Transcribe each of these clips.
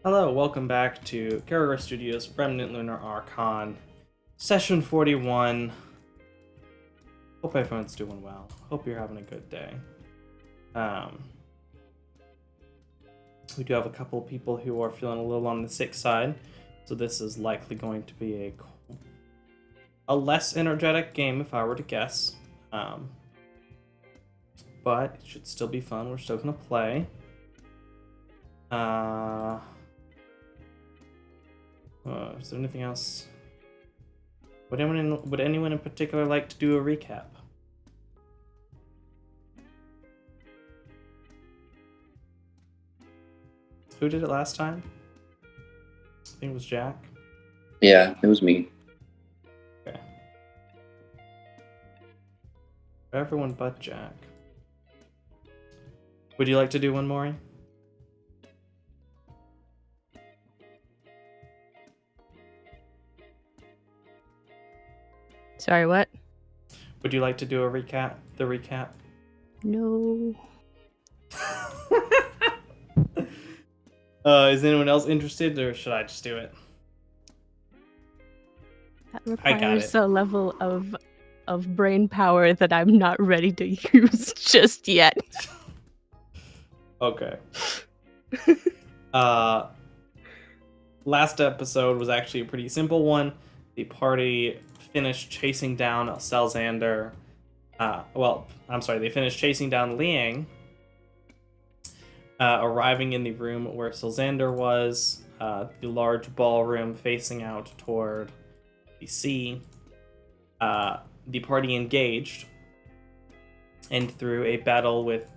Hello, welcome back to Garagor Studios Remnant Lunar Archon, Session 41. Hope everyone's doing well. Hope you're having a good day. We do have a couple people who are feeling a little on the sick side, so this is likely going to be a less energetic game if I were to guess. But it should still be fun. We're still going to play. Is there anything else? Would anyone in particular like to do a recap? Who did it last time? I think it was Jack. Yeah, it was me. Okay. Everyone but Jack. Would you like to do one, Maury? Sorry, what? Would you like to do a recap? The recap? No. Is anyone else interested, or should I just do it? That I got requires it. a level of brain power that I'm not ready to use just yet. Okay. Last episode was actually a pretty simple one. The party finished chasing down Selxander. They finished chasing down Liang. Arriving in the room where Selxander was, the large ballroom facing out toward the sea. The party engaged, and through a battle with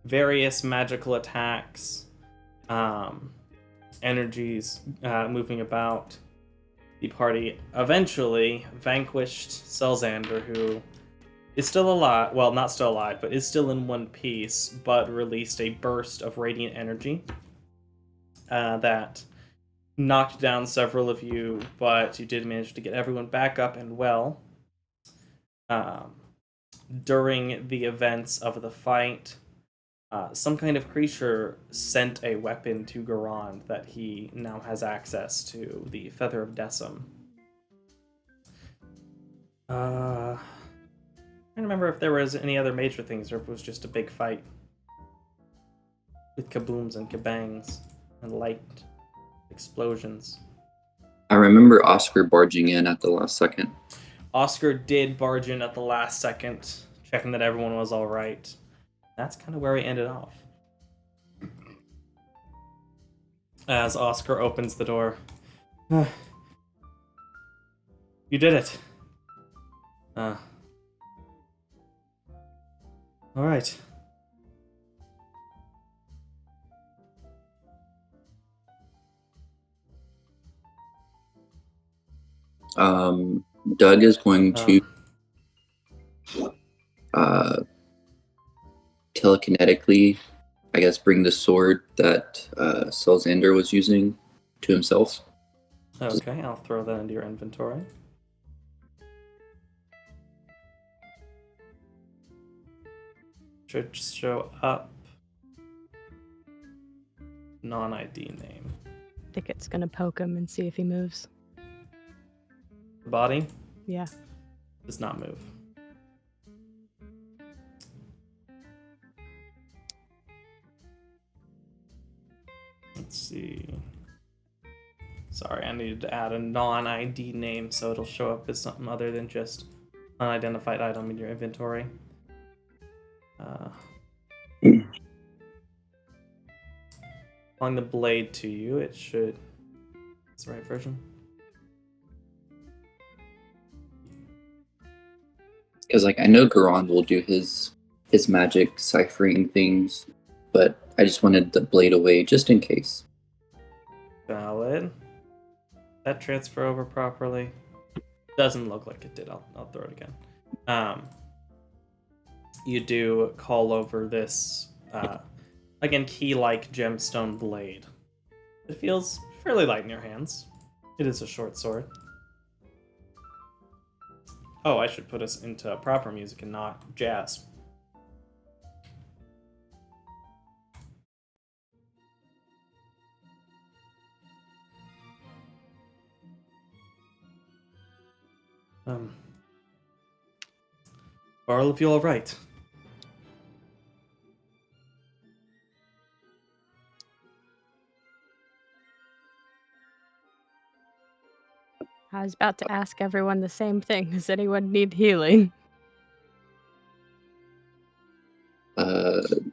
various magical attacks, energies moving about, the party eventually vanquished Selxander, who is still alive. Well, not still alive, but is still in one piece, but released a burst of radiant energy that knocked down several of you, but you did manage to get everyone back up and well. During the events of the fight, some kind of creature sent a weapon to Garand that he now has access to, the Feather of Decim. I don't remember if there was any other major things or if it was just a big fight with kabooms and kabangs and light explosions. I remember Oscar barging in at the last second. Oscar did barge in at the last second, checking that everyone was all right. That's kind of where we ended off. As Oscar opens the door. You did it. All right. Doug is going to telekinetically, I guess, bring the sword that Selxander was using to himself. Okay, I'll throw that into your inventory. Should show up. Non-ID name. I think it's gonna poke him and see if he moves. The body? Yeah. Does not move. Let's see. Sorry, I needed to add a non-ID name so it'll show up as something other than just unidentified item in your inventory. Calling the blade to you, it should... That's the right version. Because, I know Garand will do his magic ciphering things, but I just wanted the blade away just in case. Valid. That transfer over properly? Doesn't look like it did. I'll throw it again. You do call over this, again, key-like gemstone blade. It feels fairly light in your hands. It is a short sword. Oh, I should put us into proper music and not jazz. Are all of you all right? I was about to ask everyone the same thing. Does anyone need healing?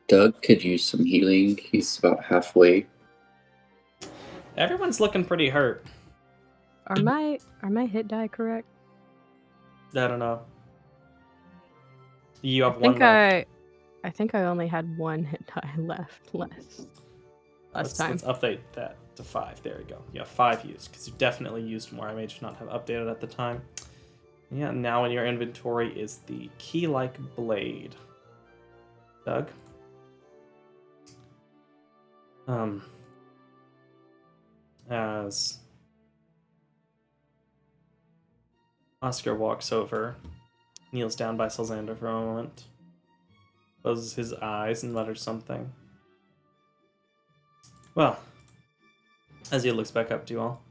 Doug could use some healing. He's about halfway. Everyone's looking pretty hurt. Are my hit die correct? I don't know. You have I one think left. I think I only had one hit die left last time. Let's update that to 5. There you go. You have 5 used, because you definitely used more. I may just not have updated at the time. Yeah, now in your inventory is the key-like blade. Doug? As Oscar walks over, kneels down by Salzander for a moment, closes his eyes and mutters something. Well, as he looks back up to you all.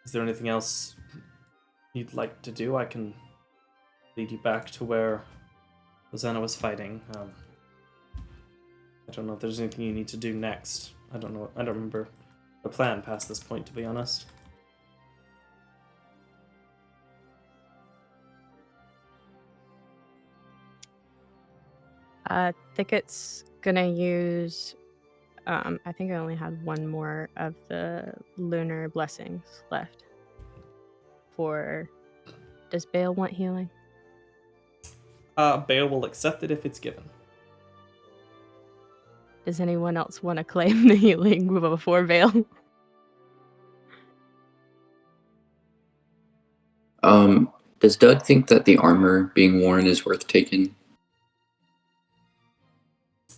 Is there anything else you'd like to do? I can lead you back to where Rosanna was fighting. I don't know if there's anything you need to do next. I don't know. I don't remember the plan past this point, to be honest. Thicket's gonna use. I think I only had one more of the lunar blessings left. Does Bale want healing? Bale will accept it if it's given. Does anyone else want to claim the healing before Bale? Does Doug think that the armor being worn is worth taking?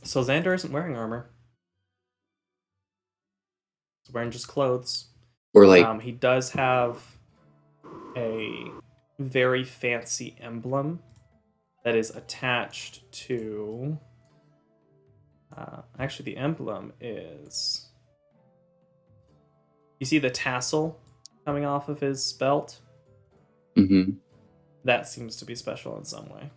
So Xander isn't wearing armor. He's wearing just clothes. Or like, he does have a very fancy emblem that is attached to... actually, the emblem is... You see the tassel coming off of his belt? mm-hmm. That seems to be special in some way.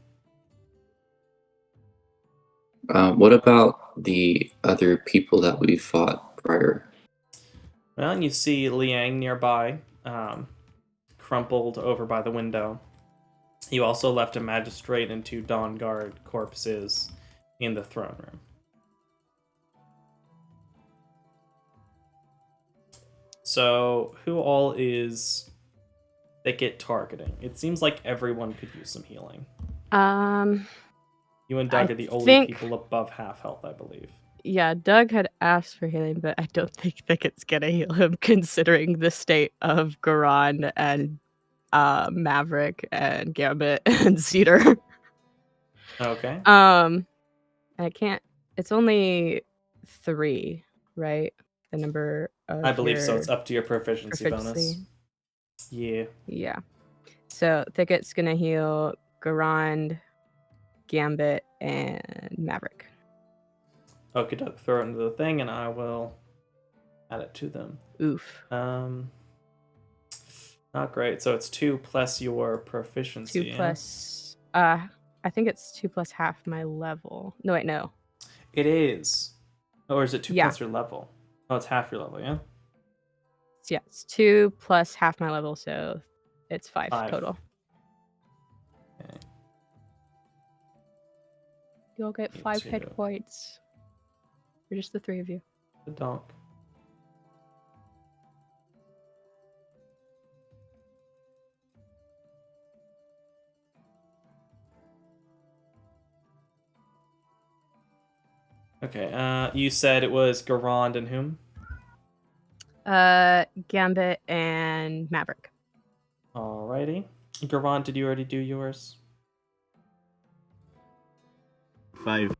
What about the other people that we fought prior? Well, and you see Liang nearby, crumpled over by the window. You also left a magistrate and 2 Dawn Guard corpses in the throne room. So, who all is Thicket targeting? It seems like everyone could use some healing. You and Doug are the only people above half health, I believe. Yeah, Doug had asked for healing, but I don't think Thicket's gonna heal him, considering the state of Garon and Maverick and Gambit and Cedar. Okay. I can't. It's only 3, right? The number of I believe so. It's up to your proficiency bonus. proficiency. Yeah. Yeah. So Thicket's gonna heal Garand, Gambit, and Maverick. Okay, Doug, throw it into the thing, and I will add it to them. Oof. Not great. So it's 2 plus your proficiency. 2 plus. I think it's 2 plus half my level. No, wait, no. It is. Or is it 2 Yeah. plus your level? Oh, it's half your level, yeah? Yeah, it's 2 plus half my level, so it's 5 total. Okay. You'll get 5 hit points. For just the 3 of you. The donk. Okay, you said it was Garand and whom? Gambit and Maverick. Alrighty. Garand, did you already do yours? 5.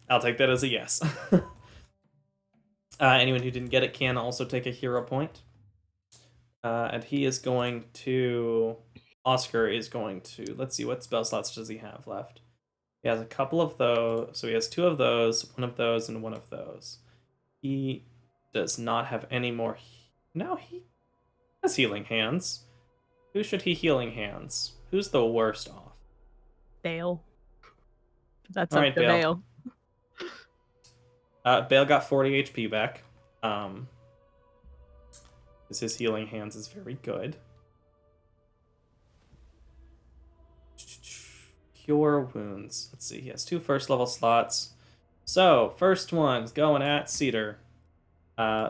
I'll take that as a yes. Anyone who didn't get it can also take a hero point. And he is going to... Oscar is going to... Let's see, what spell slots does he have left? He has a couple of those. So he has 2 of those, 1 of those, and 1 of those. He does not have any more. No, he has healing hands. Who should he healing hands? Who's the worst off? Bale. That's All up right, to Bale. Bale. Bale got 40 HP back. His healing hands is very good. Cure wounds. Let's see. He has 2 first level slots. So first one's going at Cedar.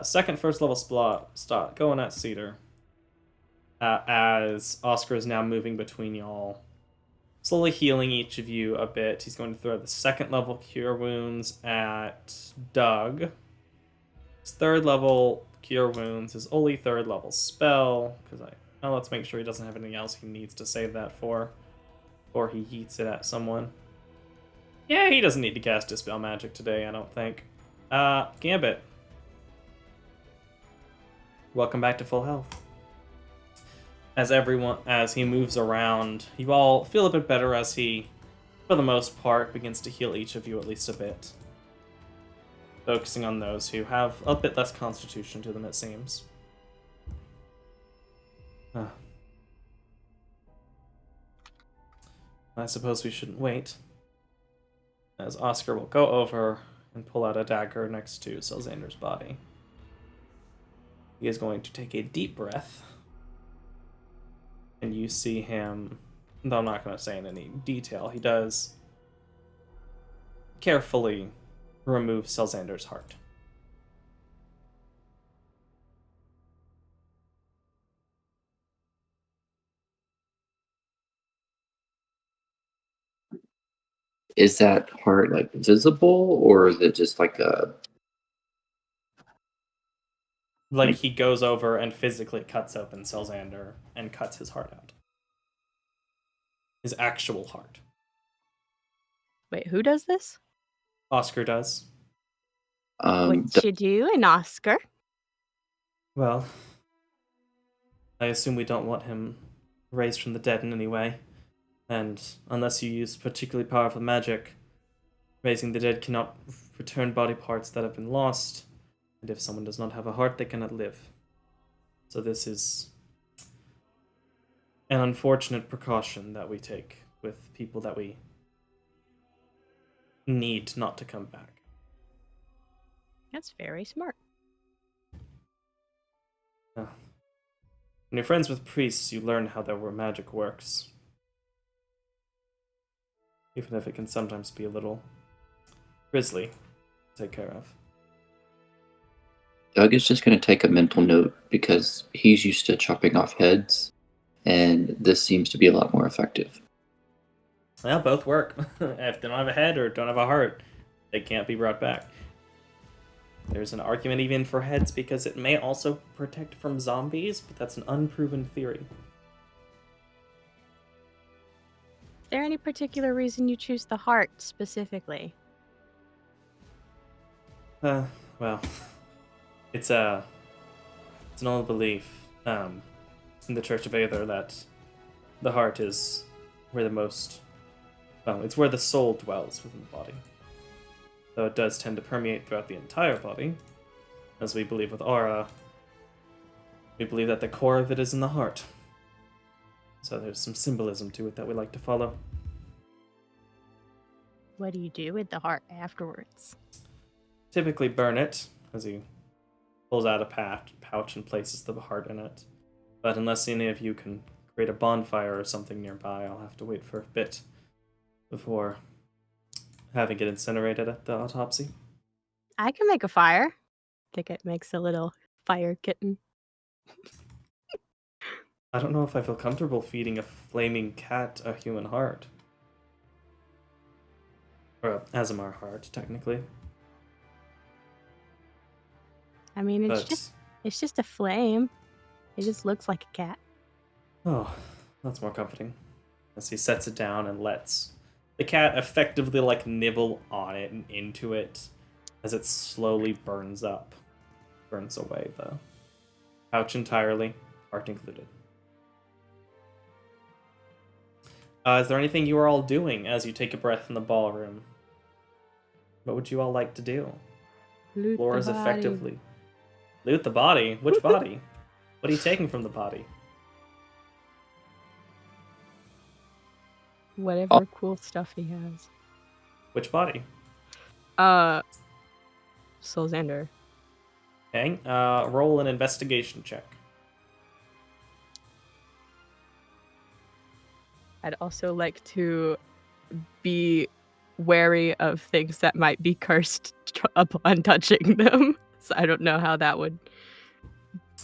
Second first level slot going at Cedar. As Oscar is now moving between y'all, slowly healing each of you a bit. He's going to throw the second level cure wounds at Doug. His third level cure wounds is only third level spell, because let's make sure he doesn't have anything else he needs to save that for, or he yeets it at someone. Yeah, he doesn't need to cast Dispel Magic today, I don't think. Gambit. Welcome back to full health. As he moves around, you all feel a bit better as he, for the most part, begins to heal each of you at least a bit. Focusing on those who have a bit less constitution to them, it seems. I suppose we shouldn't wait, as Oscar will go over and pull out a dagger next to Selxander's body. He is going to take a deep breath, and you see him, though I'm not going to say in any detail, he does carefully remove Selxander's heart. Is that heart like visible, or is it just like a Like he goes over and physically cuts open Selxander and cuts his heart out. His actual heart. Wait, who does this? Oscar does. What you doing, Oscar? Well, I assume we don't want him raised from the dead in any way. And unless you use particularly powerful magic, raising the dead cannot return body parts that have been lost. And if someone does not have a heart, they cannot live. So this is an unfortunate precaution that we take with people that we need not to come back. That's very smart. When you're friends with priests, you learn how their magic works. Even if it can sometimes be a little grisly to take care of. Doug is just going to take a mental note because he's used to chopping off heads, and this seems to be a lot more effective. Well, both work. If they don't have a head or don't have a heart, they can't be brought back. There's an argument even for heads because it may also protect from zombies, but that's an unproven theory. Is there any particular reason you choose the heart specifically? Well, it's an old belief in the Church of Aether that the heart is where it's where the soul dwells within the body. Though it does tend to permeate throughout the entire body, as we believe with aura, we believe that the core of it is in the heart. So there's some symbolism to it that we like to follow. What do you do with the heart afterwards? Typically burn it, as he pulls out a pouch and places the heart in it. But unless any of you can create a bonfire or something nearby, I'll have to wait for a bit before having it incinerated at the autopsy. I can make a fire. Ticket makes a little fire kitten. I don't know if I feel comfortable feeding a flaming cat a human heart. Or a Azamar heart, technically. I mean, it's just a flame. It just looks like a cat. Oh, that's more comforting. As he sets it down and lets the cat effectively nibble on it and into it as it slowly burns away the pouch entirely, heart included. Is there anything you are all doing as you take a breath in the ballroom? What would you all like to do? Loot Floor the is body. effectively Loot the body? Which body? What are you taking from the body? Whatever cool stuff he has. Which body? Solzander. Okay, roll an investigation check. I'd also like to be wary of things that might be cursed upon touching them. So I don't know how that would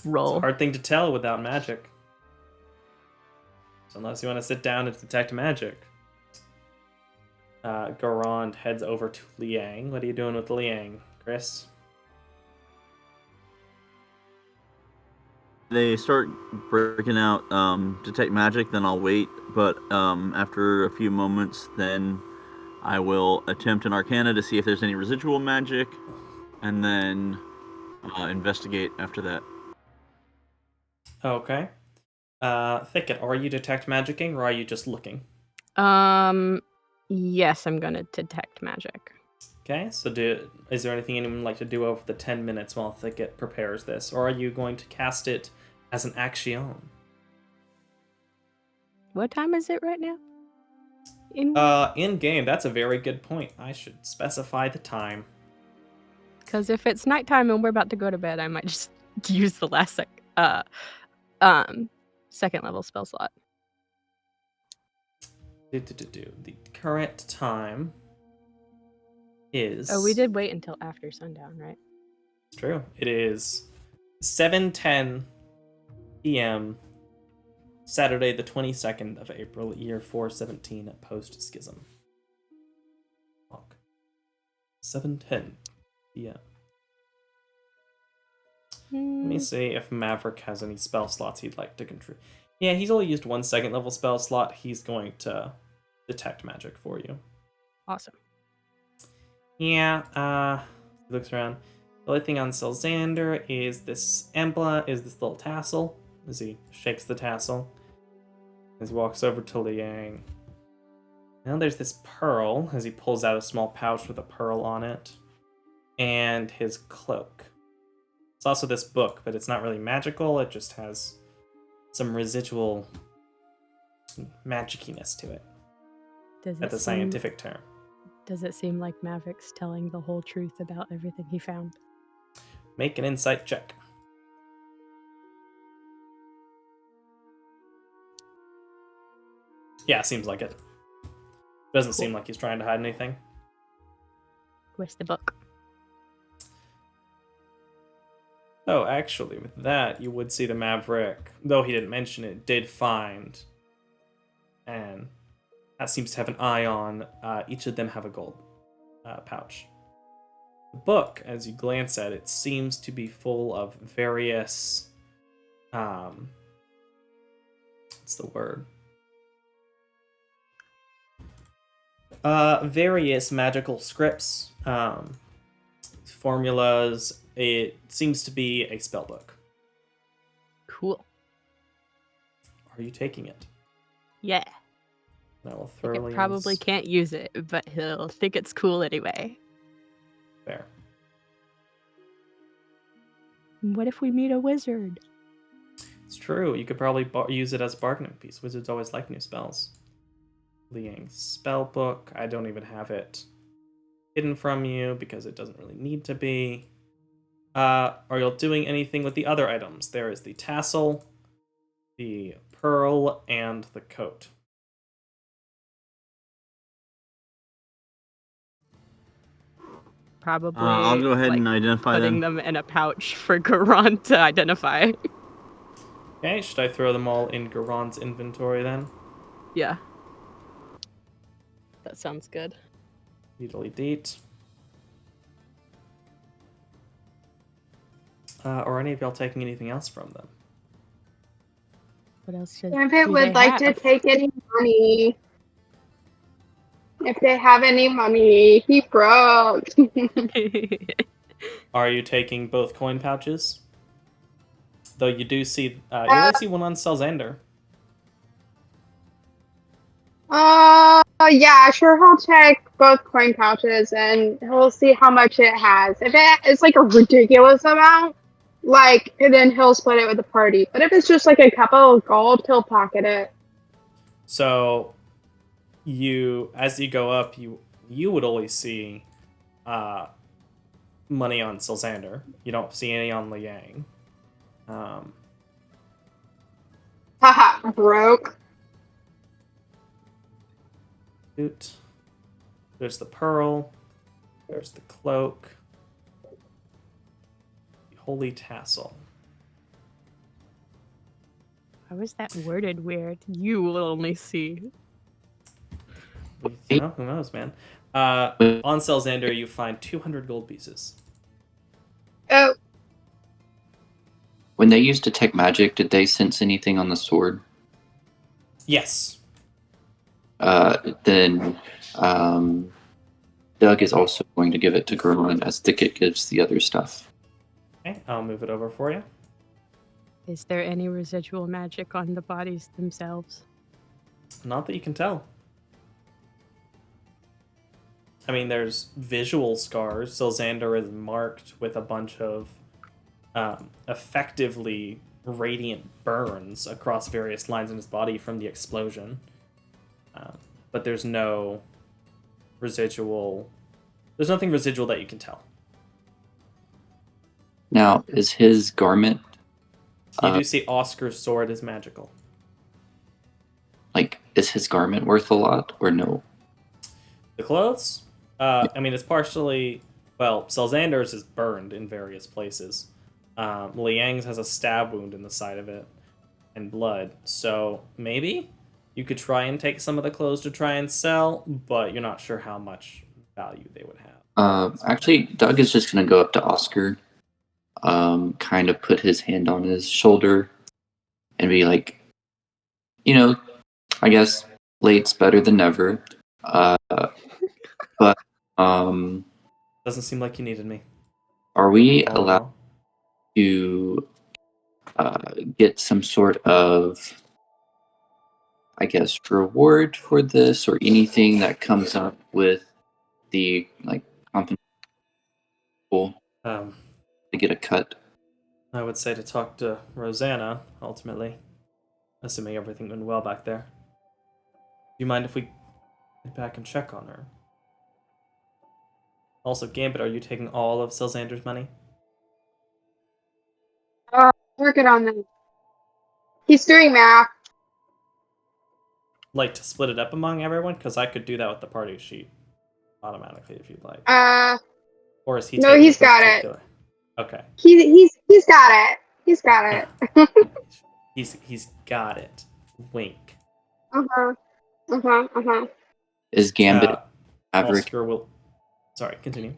roll. It's a hard thing to tell without magic. So unless you want to sit down and detect magic. Garand heads over to Liang. What are you doing with Liang, Chris? They start breaking out detect magic, then I'll wait. But after a few moments, then I will attempt an Arcana to see if there's any residual magic, and then investigate after that. Okay. Thicket, are you detect magicking or are you just looking? Yes, I'm gonna detect magic. Okay, so is there anything anyone would like to do over the 10 minutes while Thicket prepares this? Or are you going to cast it as an action? What time is it right now? In game, that's a very good point. I should specify the time. Because if it's nighttime and we're about to go to bed, I might just use the last second level spell slot. The current time is... Oh, we did wait until after sundown, right? It's true. It is 7:10 p.m. Saturday, the 22nd of April, year 417 post-schism. 7:10 p.m. Let me see if Maverick has any spell slots he'd like to contribute. Yeah, he's only used one second level spell slot. He's going to detect magic for you. Awesome. Yeah, he looks around. The only thing on Solzander is this emblem, is this little tassel, as he shakes the tassel. As he walks over to Liang. Now there's this pearl, as he pulls out a small pouch with a pearl on it. And his cloak. It's also this book, but it's not really magical, it just has some residual magiciness to it. That's a scientific term. Does it seem like Maverick's telling the whole truth about everything he found? Make an insight check. Yeah, seems like it. Doesn't seem like he's trying to hide anything. Where's the book? Oh, actually, with that, you would see the Maverick, though he didn't mention it, did find. And that seems to have an eye on. Each of them have a gold pouch. The book, as you glance at it, seems to be full of various... what's the word? Various magical scripts, formulas. It seems to be a spell book. Cool. Are you taking it? Yeah. I will He thoroughly. probably can't use it, but he'll think it's cool anyway. Fair. What if we meet a wizard? It's true. You could probably use it as a bargaining piece. Wizards always like new spells. Liang's spell book. I don't even have it hidden from you because it doesn't really need to be. Are you doing anything with the other items? There is the tassel, the pearl, and the coat. Probably. I'll go ahead and identify putting them. them in a pouch for Garand to identify. Okay, should I throw them all in Garand's inventory then? Yeah. That sounds good. Needly deet. Or any of y'all taking anything else from them? What else should Gambit would like to take any money. If they have any money, he broke. Are you taking both coin pouches? Though you do see, you only see one on Selzander. Yeah, sure. He'll check both coin pouches and he'll see how much it has. If it's like a ridiculous amount, And then he'll split it with the party. But if it's just like a couple of gold, he'll pocket it. So, as you go up, you would always see money on Sylzander. You don't see any on Liang. Haha, broke. There's the pearl. There's the cloak. The holy tassel. How is that worded weird? You will only see. You know, who knows, man? On Sylzander, you find 200 gold pieces. Oh, When they used detect magic, did they sense anything on the sword? Yes. Then Doug is also going to give it to Gerlin as Thicket gives the other stuff. Okay, I'll move it over for you. Is there any residual magic on the bodies themselves? Not that you can tell. I mean, there's visual scars. Sylzander is marked with a bunch of effectively radiant burns across various lines in his body from the explosion. But there's no residual... There's nothing residual that you can tell. Now, is his garment... You do see Oscar's sword is magical. Like, is his garment worth a lot, or no? The clothes? I mean, it's partially... Well, Sylzander's is burned in various places. Liang's has a stab wound in the side of it. And blood. So, maybe you could try and take some of the clothes to try and sell, but you're not sure how much value they would have. Actually, Doug is just going to go up to Oscar, kind of put his hand on his shoulder, and be like, you know, I guess late's better than never. But Doesn't seem like you needed me. are we allowed to get some sort of, I guess, reward for this, or anything that comes up with the compensation to get a cut? I would say to talk to Rosanna, ultimately. Assuming everything went well back there. Do you mind if we get back and check on her? Also, Gambit, are you taking all of Sylzander's money? working on that. He's doing math. Like, to split it up among everyone? Because I could do that with the party sheet automatically if you'd like. Or is he No, taking he's got it. Okay. He's got it. He's got it. He's got it. Wink. Is Gambit Maverick? Oscar will... Sorry, continue.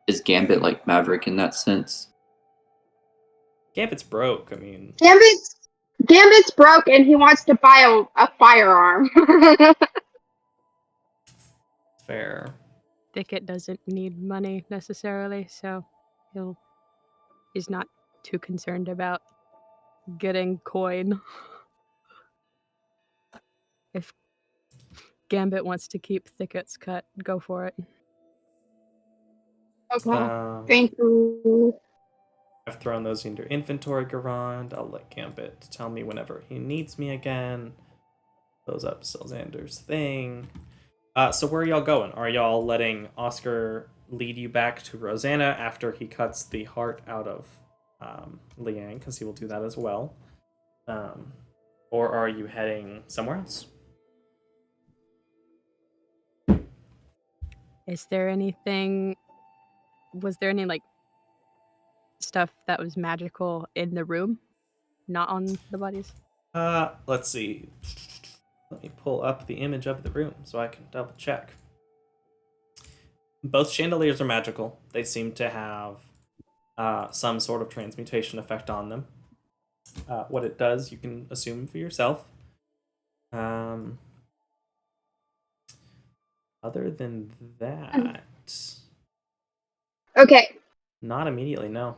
Is Gambit like Maverick in that sense? Gambit's broke, I mean... Gambit's broke and he wants to buy a firearm. Fair. Thicket doesn't need money necessarily, so he's not too concerned about getting coin. If Gambit wants to keep Thicket's cut, go for it. Okay. Thank you. I've thrown those in your inventory, Garand. I'll let Gambit tell me whenever he needs me again. Close up Sylzander's thing. So where are y'all going? Are y'all letting Oscar lead you back to Rosanna after he cuts the heart out of Liang? Because he will do that as well. Or are you heading somewhere else? Was there any stuff that was magical in the room? Not on the bodies? Let's see. Let me pull up the image of the room so I can double check. Both chandeliers are magical. They seem to have some sort of transmutation effect on them. What it does, you can assume for yourself. Other than that... Okay. Not immediately, no.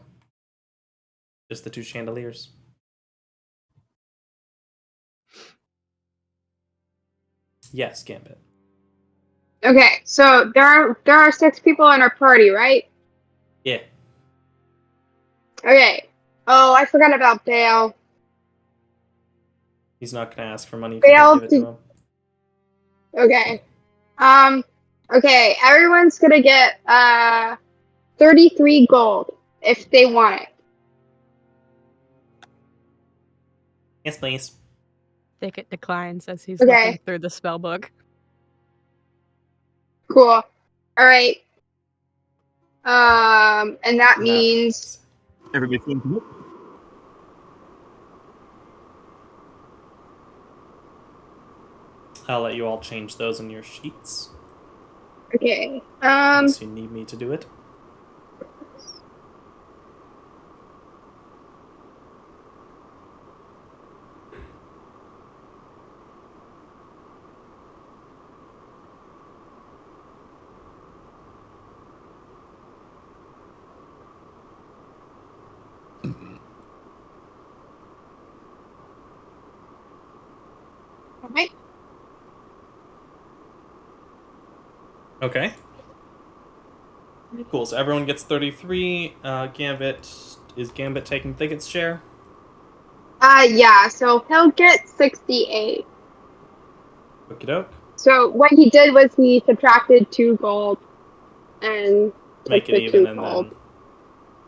Just the two chandeliers. Yes, Gambit. Okay, so there are 6 people in our party, right? Yeah. Okay. Oh, I forgot about Bale. He's not going to ask for money if you Bale, don't give it to him. okay. Okay, everyone's gonna get 33 gold if they want it. Yes, please. Thicket declines as he's Okay. looking through the spell book. Cool. All right. And that means Everybody seems to I'll let you all change those on your sheets. okay. Unless you need me to do it. All right. Okay. Cool, so everyone gets 33. Is Gambit taking Thicket's share? Yeah. So he'll get 68. Okie doke. So what he did was he subtracted 2 gold and Make took it the even 2 and gold.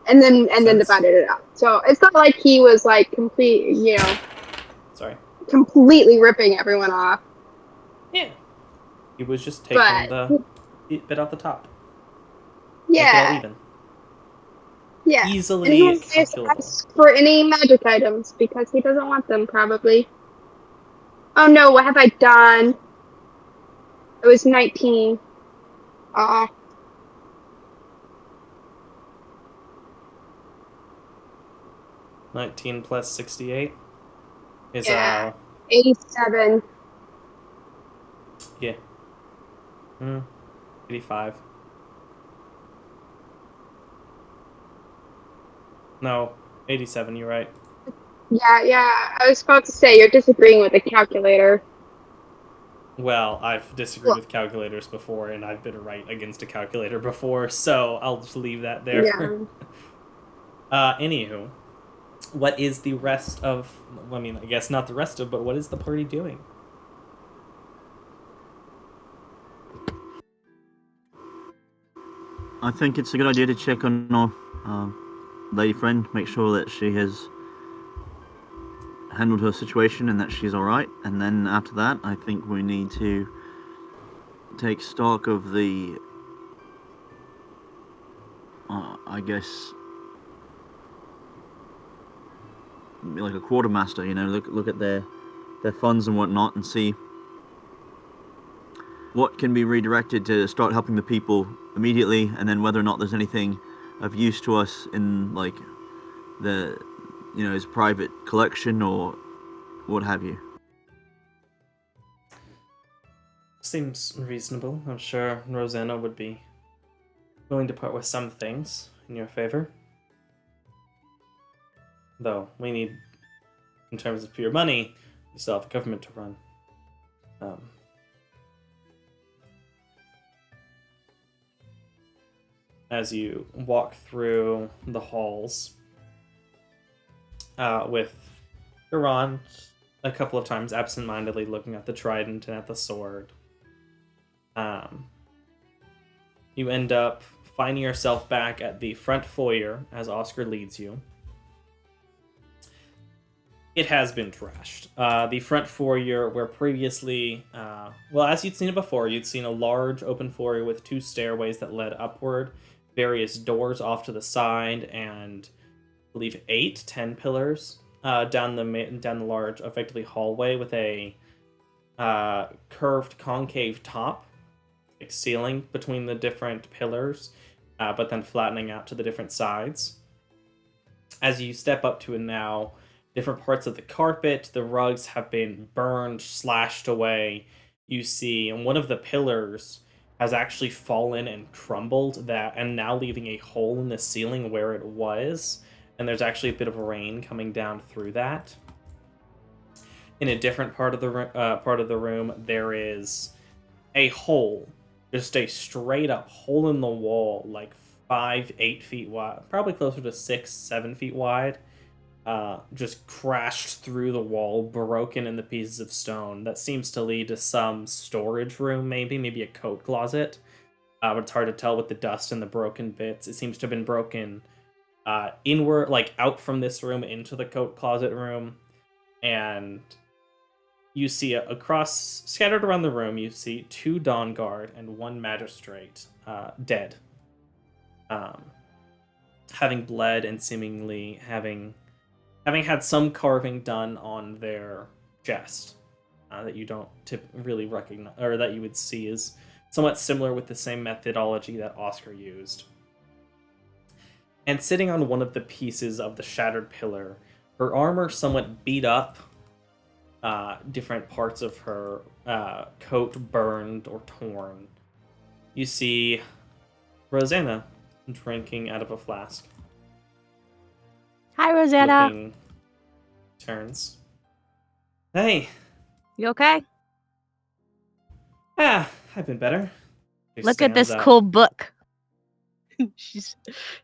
then... And then divided it up. So it's not like he was like Sorry. completely ripping everyone off. Yeah. He was just taking the bit off the top. Make it all Yeah. even. Yeah. Easily And he won't calculable. ask for any magic items because he doesn't want them probably. Oh no, what have I done? It was 19. Aw. 19 plus 68 is Yeah. 87. yeah. 85. No, 87, you're right. Yeah. I was about to say you're disagreeing with the calculator. Well, I've disagreed with calculators before, and I've been right against a calculator before, so I'll just leave that there. Yeah. Anywho, what is the rest of... I mean, I guess not the rest of, but what is the party doing? I think it's a good idea to check on our lady friend, make sure that she has handled her situation and that she's alright. And then after that, I think we need to take stock of the, I guess, like a quartermaster, look at their funds and whatnot and see what can be redirected to start helping the people immediately, and then whether or not there's anything of use to us in like his private collection or what have you. Seems reasonable. I'm sure Rosanna would be willing to part with some things in your favor. Though, we need, in terms of pure money, we still have a government to run. As you walk through the halls with Garon a couple of times absent-mindedly looking at the trident and at the sword, you end up finding yourself back at the front foyer as Oscar leads you. It has been trashed. The front foyer, where previously, as you'd seen it before, you'd seen a large open foyer with 2 stairways that led upward, various doors off to the side, and I believe 10 pillars down the large, effectively hallway with a curved concave top, like ceiling between the different pillars, but then flattening out to the different sides. As you step up to it now, different parts of the carpet, the rugs have been burned, slashed away. You see, and one of the pillars has actually fallen and crumbled, and now leaving a hole in the ceiling where it was. And there's actually a bit of rain coming down through that. In a different part of the room, there is a hole, just a straight up hole in the wall, like 5-8 feet wide, probably closer to 6-7 feet wide, just crashed through the wall, broken into pieces of stone. That seems to lead to some storage room, maybe a coat closet. But it's hard to tell with the dust and the broken bits. It seems to have been broken inward, like out from this room into the coat closet room. And you see across, scattered around the room, you see 2 Dawn Guard and 1 Magistrate dead. Having bled and seemingly having had some carving done on their chest that you don't really recognize, or that you would see is somewhat similar with the same methodology that Oscar used. And sitting on one of the pieces of the shattered pillar, her armor somewhat beat up, different parts of her coat burned or torn. You see Rosanna drinking out of a flask. Hi, Rosanna. Looking, turns. Hey. You okay? Ah, I've been better. Look at this cool book.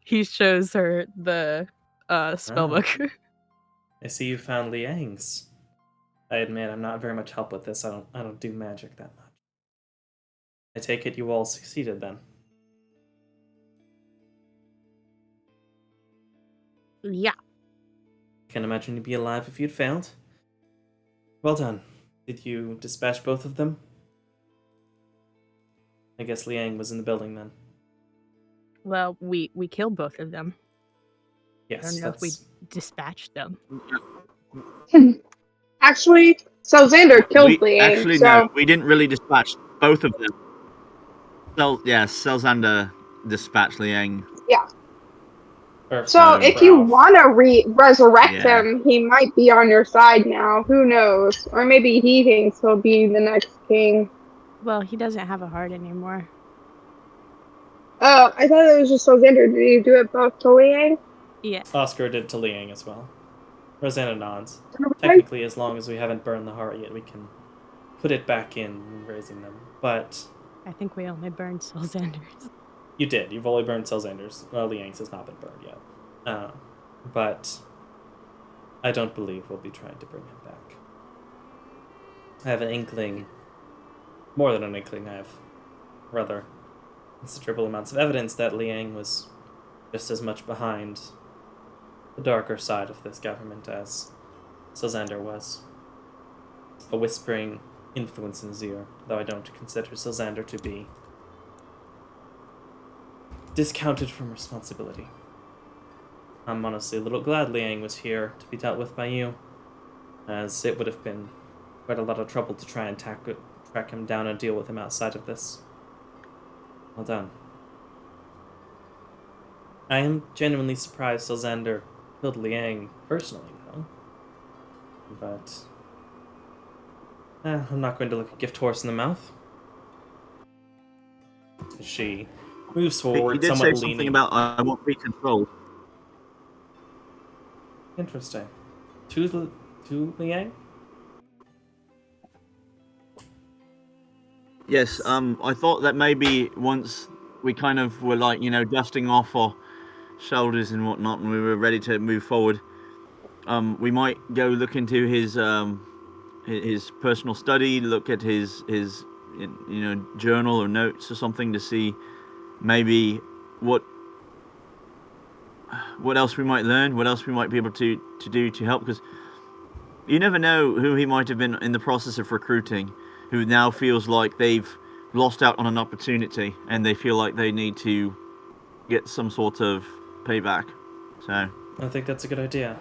He shows her the spell book. I see you found Liang's. I admit I'm not very much help with this. I don't do magic that much. I take it you all succeeded then. Yeah. Can't imagine you'd be alive if you'd failed. Well done. Did you dispatch both of them? I guess Liang was in the building then. Well, we killed both of them. Yes, I don't know if we dispatched them. Actually, Xander killed Liang. Actually, no, we didn't really dispatch both of them. Xander dispatched Liang. Yeah. Or So if you want to resurrect him, he might be on your side now. Who knows? Or maybe he thinks he'll be the next king. Well, he doesn't have a heart anymore. Oh, I thought it was just Xander. Did you do it both to Liang? Yeah. Oscar did to Liang as well. Rosanna nods. Okay. Technically, as long as we haven't burned the heart yet, we can put it back in raising them. But I think we only burned Xander's. you did. You've only burned Xander's. Liang's has not been burned yet. But I don't believe we'll be trying to bring him back. I have an inkling, more than an inkling, I have rather considerable amounts of evidence that Liang was just as much behind the darker side of this government as Xander was. A whispering influence in his ear, though I don't consider Xander to be discounted from responsibility. I'm honestly a little glad Liang was here to be dealt with by you, as it would have been quite a lot of trouble to try and track him down and deal with him outside of this. Well done. I am genuinely surprised Xander killed Liang personally, though. But I'm not going to look a gift horse in the mouth. She moves forward, He did somewhat say leaning. something about I won't be controlled. Interesting. To Liang? Yes, I thought that maybe once we kind of were like, dusting off our shoulders and whatnot, and we were ready to move forward, we might go look into his personal study, look at his journal or notes or something to see maybe what else we might learn, what else we might be able to do to help, because you never know who he might have been in the process of recruiting, who now feels like they've lost out on an opportunity and they feel like they need to get some sort of payback. So I think that's a good idea.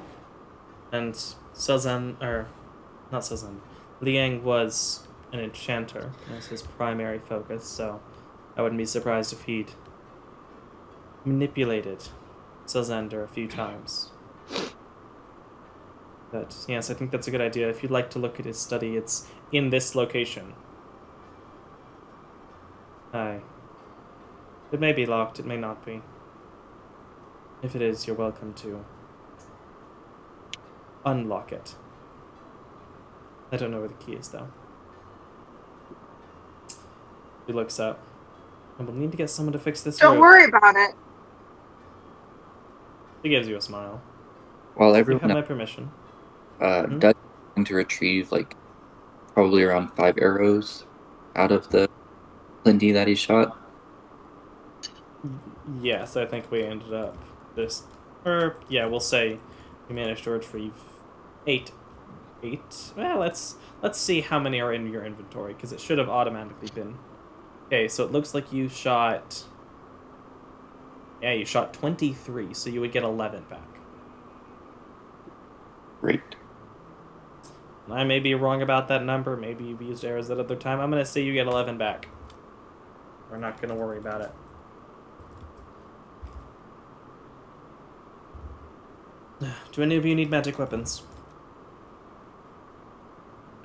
And Liang was an enchanter as his primary focus, so I wouldn't be surprised if he'd manipulated Xander a few times. But yes, I think that's a good idea. If you'd like to look at his study, it's in this location. Aye. It may be locked, it may not be. If it is, you're welcome to unlock it. I don't know where the key is, though. He looks up. And we'll need to get someone to fix this Don't roof. worry about it. He gives you a smile. While You everyone have my permission. Doug is going to retrieve like probably around 5 arrows out of the plenty that he shot. Yes, I think we ended up this. Or yeah, we'll say we managed to retrieve 8. 8. Well, let's see how many are in your inventory because it should have automatically been. Okay, so it looks like you shot. Yeah, you shot 23, so you would get 11 back. Great. I may be wrong about that number. Maybe you've used arrows that other time. I'm gonna say you get 11 back. We're not gonna worry about it. Do any of you need magic weapons?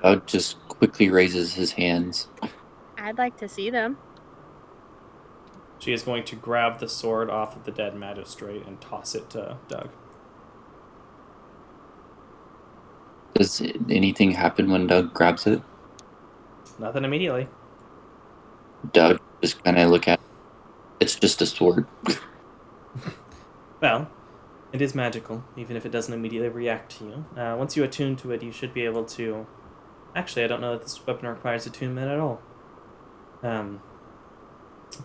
Doug just quickly raises his hands. I'd like to see them. She is going to grab the sword off of the dead magistrate and toss it to Doug. Does anything happen when Doug grabs it? Nothing immediately. Doug just kind of look at it. It's just a sword. Well, it is magical, even if it doesn't immediately react to you. Once you attune to it, you should be able to... Actually, I don't know that this weapon requires attunement at all.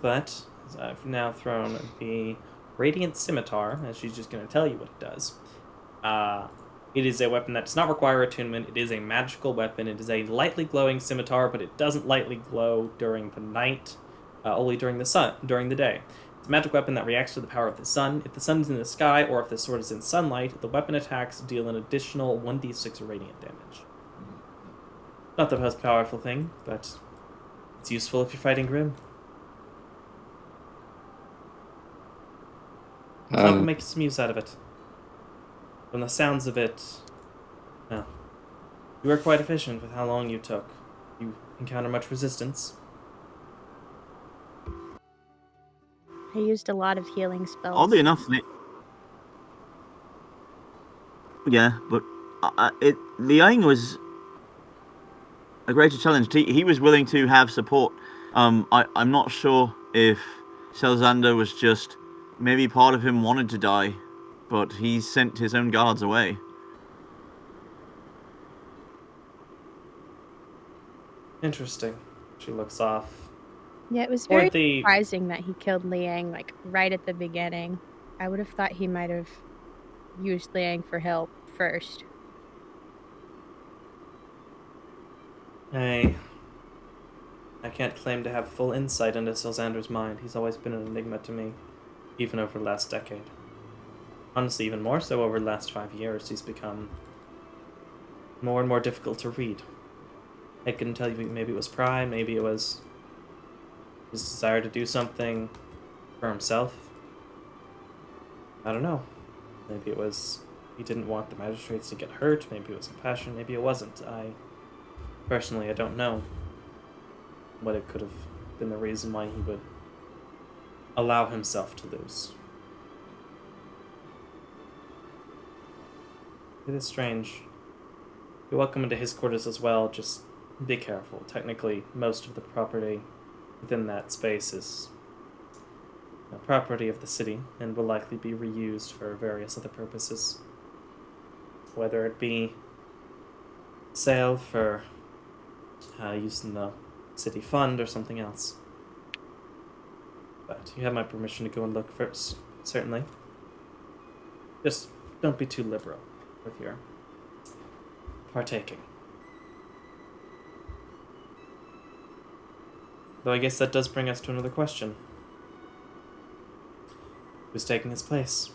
But I've now thrown the Radiant Scimitar, and she's just going to tell you what it does. It is a weapon that does not require attunement. It is a magical weapon. It is a lightly glowing scimitar, but it doesn't lightly glow during the night, only during the day. It's a magic weapon that reacts to the power of the sun. If the sun is in the sky, or if the sword is in sunlight, the weapon attacks deal an additional 1d6 radiant damage. Not the most powerful thing, but it's useful if you're fighting Grim. I'll make some use out of it. From the sounds of it, no. You were quite efficient with how long you took. You encounter much resistance. I used a lot of healing spells. Oddly enough, yeah, but Liang was a greater challenge. He was willing to have support. I'm not sure if Selzander was just... Maybe part of him wanted to die, but he sent his own guards away. Interesting. She looks off. Yeah, it was very surprising that he killed Liang, like, right at the beginning. I would have thought he might have used Liang for help first. I can't claim to have full insight into Selzander's mind. He's always been an enigma to me, even over the last decade. Honestly, even more so over the last 5 years. He's become more and more difficult to read. I couldn't tell you, maybe it was pride, maybe it was his desire to do something for himself. I don't know. Maybe it was he didn't want the magistrates to get hurt, maybe it was compassion, maybe it wasn't. Personally, I don't know what it could have been the reason why he would allow himself to lose. It is strange. You're welcome into his quarters as well, just be careful. Technically, most of the property within that space is a property of the city and will likely be reused for various other purposes. Whether it be sale for use in the city fund or something else. But you have my permission to go and look first, certainly. Just don't be too liberal with your partaking. Though I guess that does bring us to another question. Who's taking his place?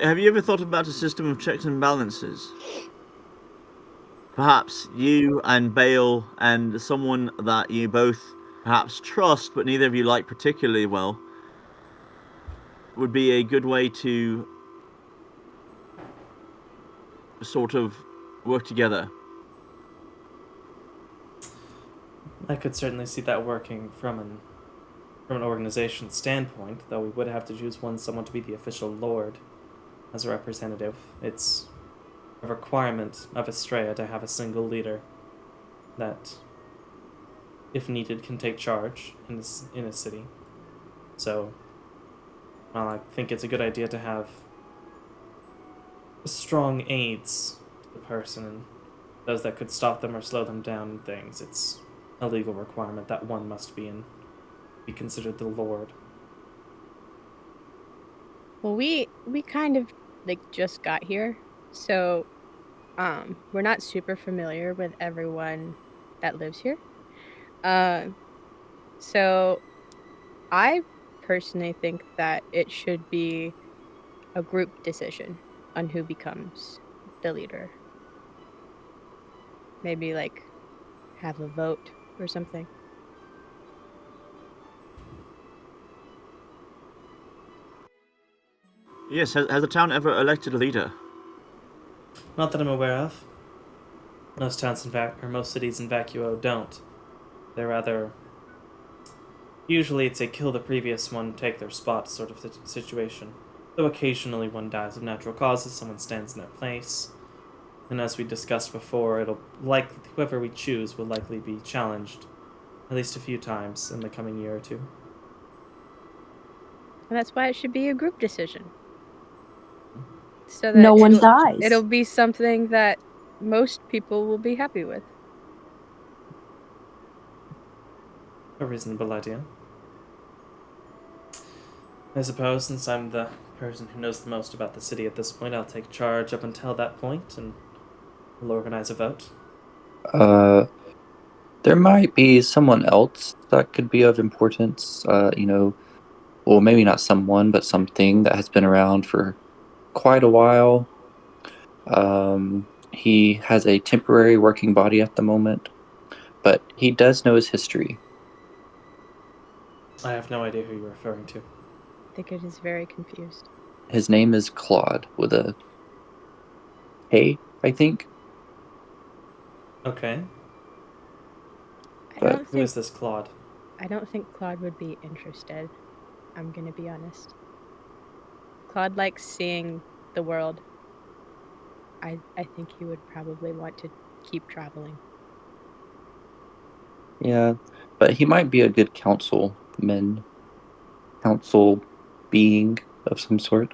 Have you ever thought about a system of checks and balances? Perhaps you and Bale and someone that you both perhaps trust, but neither of you like particularly well, would be a good way to sort of work together. I could certainly see that working from an organization standpoint, though we would have to choose someone to be the official lord as a representative. It's a requirement of Estrella to have a single leader that if needed, can take charge in a city. So, I think it's a good idea to have strong aids to the person and those that could stop them or slow them down and things. It's a legal requirement that one must be considered the Lord. Well, we kind of just got here, so we're not super familiar with everyone that lives here. So I personally think that it should be a group decision on who becomes the leader. Maybe have a vote or something. Yes, has the town ever elected a leader? Not that I'm aware of. Most towns or most cities in Vacuo don't. They're rather... Usually it's a kill the previous one, take their spot sort of situation. Though occasionally one dies of natural causes, someone stands in their place. And as we discussed before, whoever we choose will likely be challenged at least a few times in the coming year or two. And that's why it should be a group decision. So that No one dies. It'll be something that most people will be happy with. A reasonable idea. I suppose, since I'm the person who knows the most about the city at this point, I'll take charge up until that point, and we'll organize a vote. There might be someone else that could be of importance, well, maybe not someone, but something that has been around for quite a while. He has a temporary working body at the moment, but he does know his history. I have no idea who you're referring to. I think it is very confused. His name is Claude, with a K, I think. Okay. But who is this Claude? I don't think Claude would be interested. I'm gonna be honest. Claude likes seeing the world. I think he would probably want to keep traveling. Yeah, but he might be a good council being of some sort.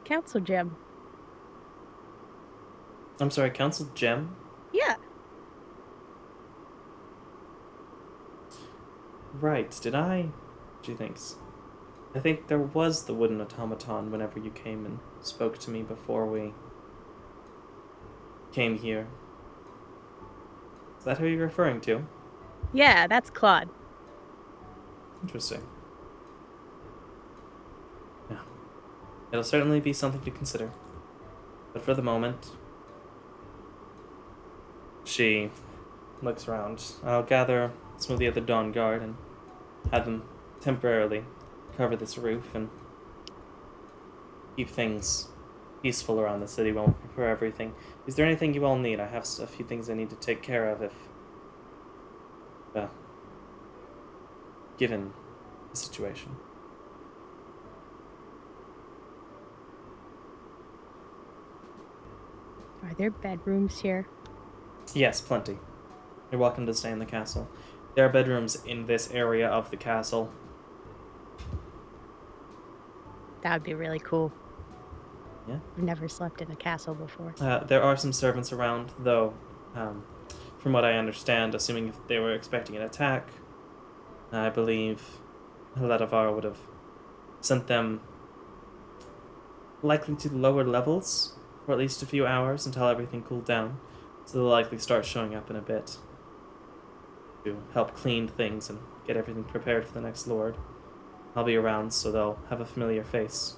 Council Gem. I'm sorry, Council Gem? Yeah. Right, did I? She thinks. I think there was the wooden automaton whenever you came and spoke to me before we came here. Is that who you're referring to? Yeah, that's Claude. Interesting. Yeah. It'll certainly be something to consider. But for the moment, she looks around. I'll gather some of the other Dawn Guard and have them temporarily cover this roof and keep things peaceful around the city while we prepare everything. Is there anything you all need? I have a few things I need to take care of if... given the situation. Are there bedrooms here? Yes, plenty. You're welcome to stay in the castle. There are bedrooms in this area of the castle. That would be really cool. Yeah. I've never slept in a castle before. There are some servants around, though, from what I understand, assuming if they were expecting an attack, I believe Ladavar would have sent them likely to lower levels for at least a few hours until everything cooled down. So they'll likely start showing up in a bit to help clean things and get everything prepared for the next Lord. I'll be around, so they'll have a familiar face.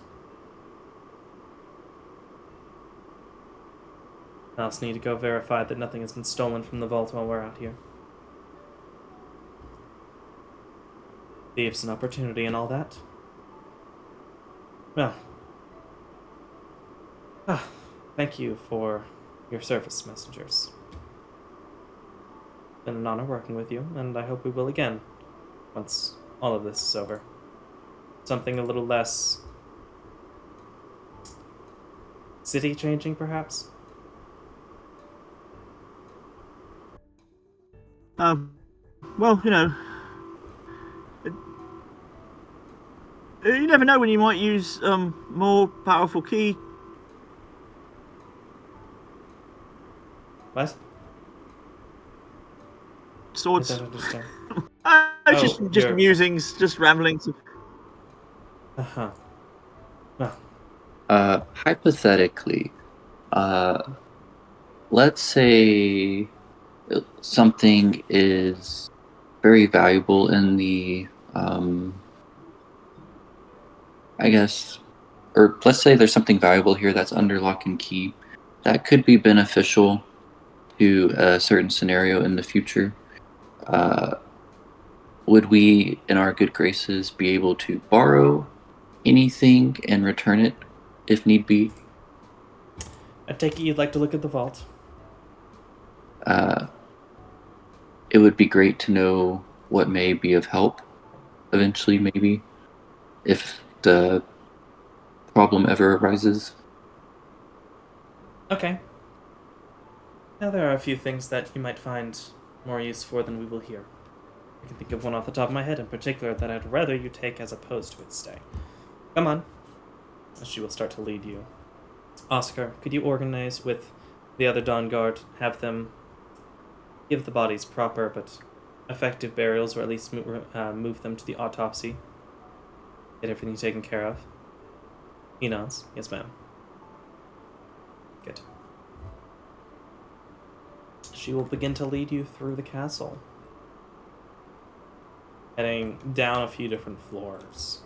I also need to go verify that nothing has been stolen from the vault while we're out here. Thieves and opportunity and all that. Well. Thank you for your service, messengers. Been an honor working with you, and I hope we will again once all of this is over. Something a little less city changing, perhaps? Well, you never know when you might use more powerful key. What? I Swords. don't understand. It's Oh, just you're... musings, just ramblings. Uh-huh. Well, Hypothetically, let's say something is very valuable in the, I guess, or let's say there's something valuable here that's under lock and key that could be beneficial to a certain scenario in the future. Uh, would we, in our good graces, be able to borrow anything and return it if need be? I take it you'd like to look at the vault. Uh, it would be great to know what may be of help eventually, maybe, if the problem ever arises. Okay. Now there are a few things that you might find more use for than we will hear. I can think of one off the top of my head in particular that I'd rather you take as opposed to its stay. Come on. She will start to lead you. Oscar, could you organize with the other Dawn Guard, have them give the bodies proper but effective burials, or at least move them to the autopsy? Get everything taken care of. He nods. Yes, ma'am. Good. She will begin to lead you through the castle, heading down a few different floors.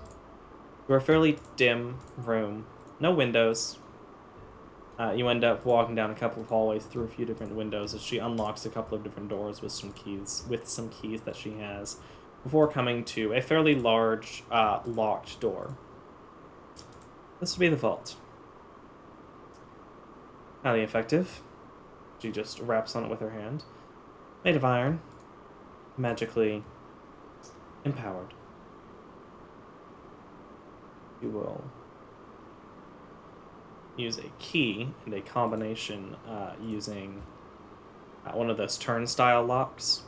You're a fairly dim room, no windows. You end up walking down a couple of hallways through a few different windows as she unlocks a couple of different doors with some keys that she has, before coming to a fairly large locked door. This would be the vault. Highly effective. She just raps on it with her hand. Made of iron. Magically empowered. You will use a key and a combination using one of those turnstile locks.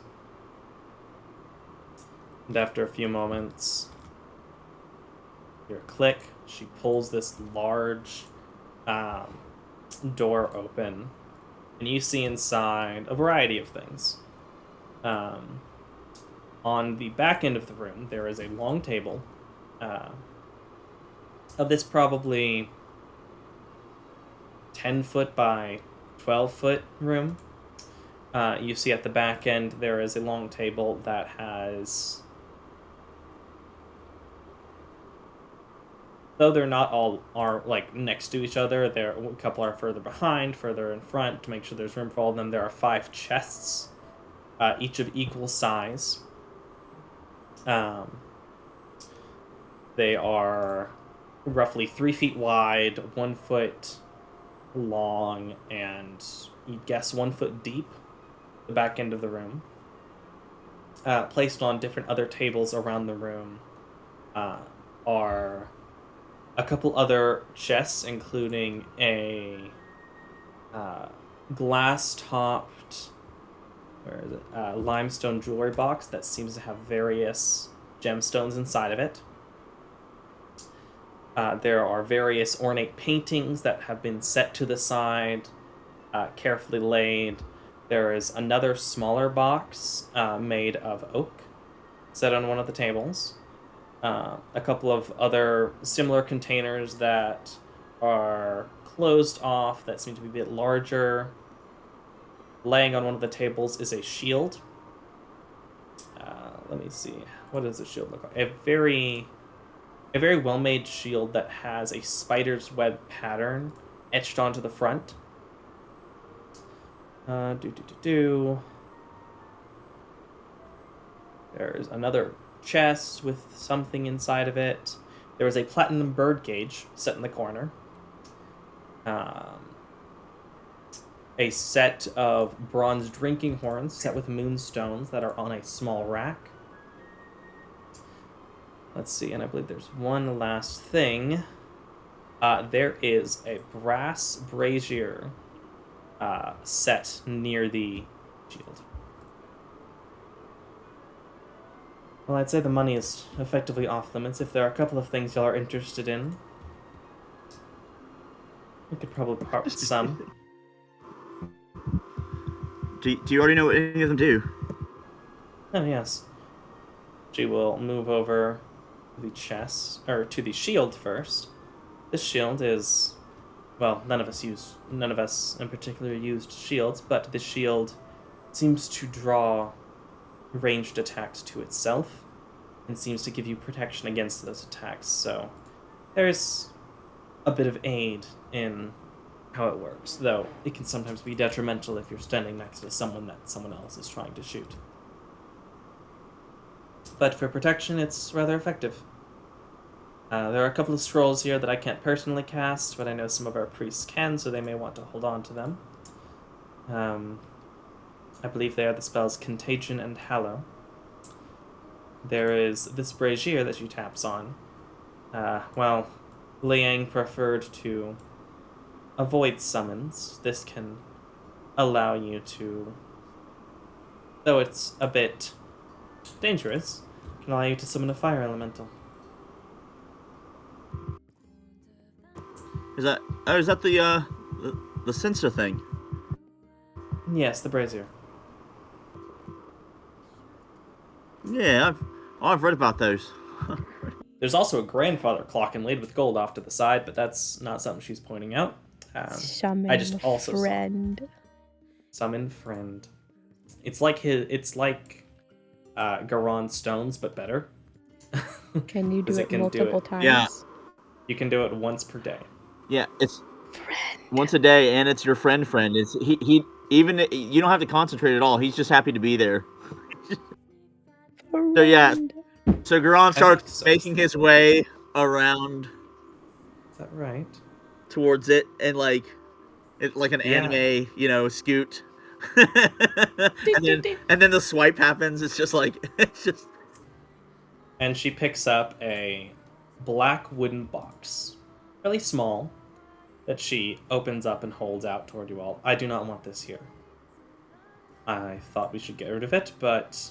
And after a few moments, you hear a click. She pulls this large door open, and you see inside a variety of things. On the back end of the room, there is a long table of this probably 10-foot by 12-foot room. You see at the back end there is a long table that has, though they're not all are like next to each other, there a couple are further behind, further in front to make sure there's room for all of them. There are 5 chests, each of equal size. They are roughly 3 feet wide, 1 foot long, and you guess 1 foot deep. The back end of the room, placed on different other tables around the room, are a couple other chests, including a glass-topped, limestone jewelry box that seems to have various gemstones inside of it. There are various ornate paintings that have been set to the side, carefully laid. There is another smaller box made of oak set on one of the tables. A couple of other similar containers that are closed off that seem to be a bit larger. Laying on one of the tables is a shield. Let me see. What does the shield look like? A very well-made shield that has a spider's web pattern etched onto the front. There's another chest with something inside of it. There is a platinum bird cage set in the corner. A set of bronze drinking horns set with moonstones that are on a small rack. Let's see, and I believe there's one last thing. There is a brass brazier set near the shield. Well, I'd say the money is effectively off limits. If there are a couple of things y'all are interested in, we could probably part with some. Do you already know what any of them do? Oh, yes. She will move over to the chest, or to the shield first. This shield is, well, none of us in particular used shields, but this shield seems to draw ranged attacks to itself and seems to give you protection against those attacks. So there's a bit of aid in how it works, though it can sometimes be detrimental if you're standing next to someone that someone else is trying to shoot. But for protection, it's rather effective. There are a couple of scrolls here that I can't personally cast, but I know some of our priests can, so they may want to hold on to them. I believe they are the spells Contagion and Hallow. There is this brazier that she taps on. Well, Liang preferred to avoid summons. This can allow you to, though it's a bit dangerous, can allow you to summon a fire elemental. Is that the sensor thing? Yes, the brazier. Yeah, I've read about those. There's also a grandfather clock inlaid with gold off to the side, but that's not something she's pointing out. Summon I just also friend. Summon friend. It's like Garon stones, but better. Can you do 'Cause it can multiple times? Yeah. You can do it once per day. Yeah, it's Friend. once a day, and it's your friend. It's he even you don't have to concentrate at all. He's just happy to be there. So yeah, so Garon starts making his way around. Is that right? Towards it, and like an anime, scoot. and then the swipe happens. It's just like And she picks up a black wooden box, really small, that she opens up and holds out toward you all. I do not want this here. I thought we should get rid of it, but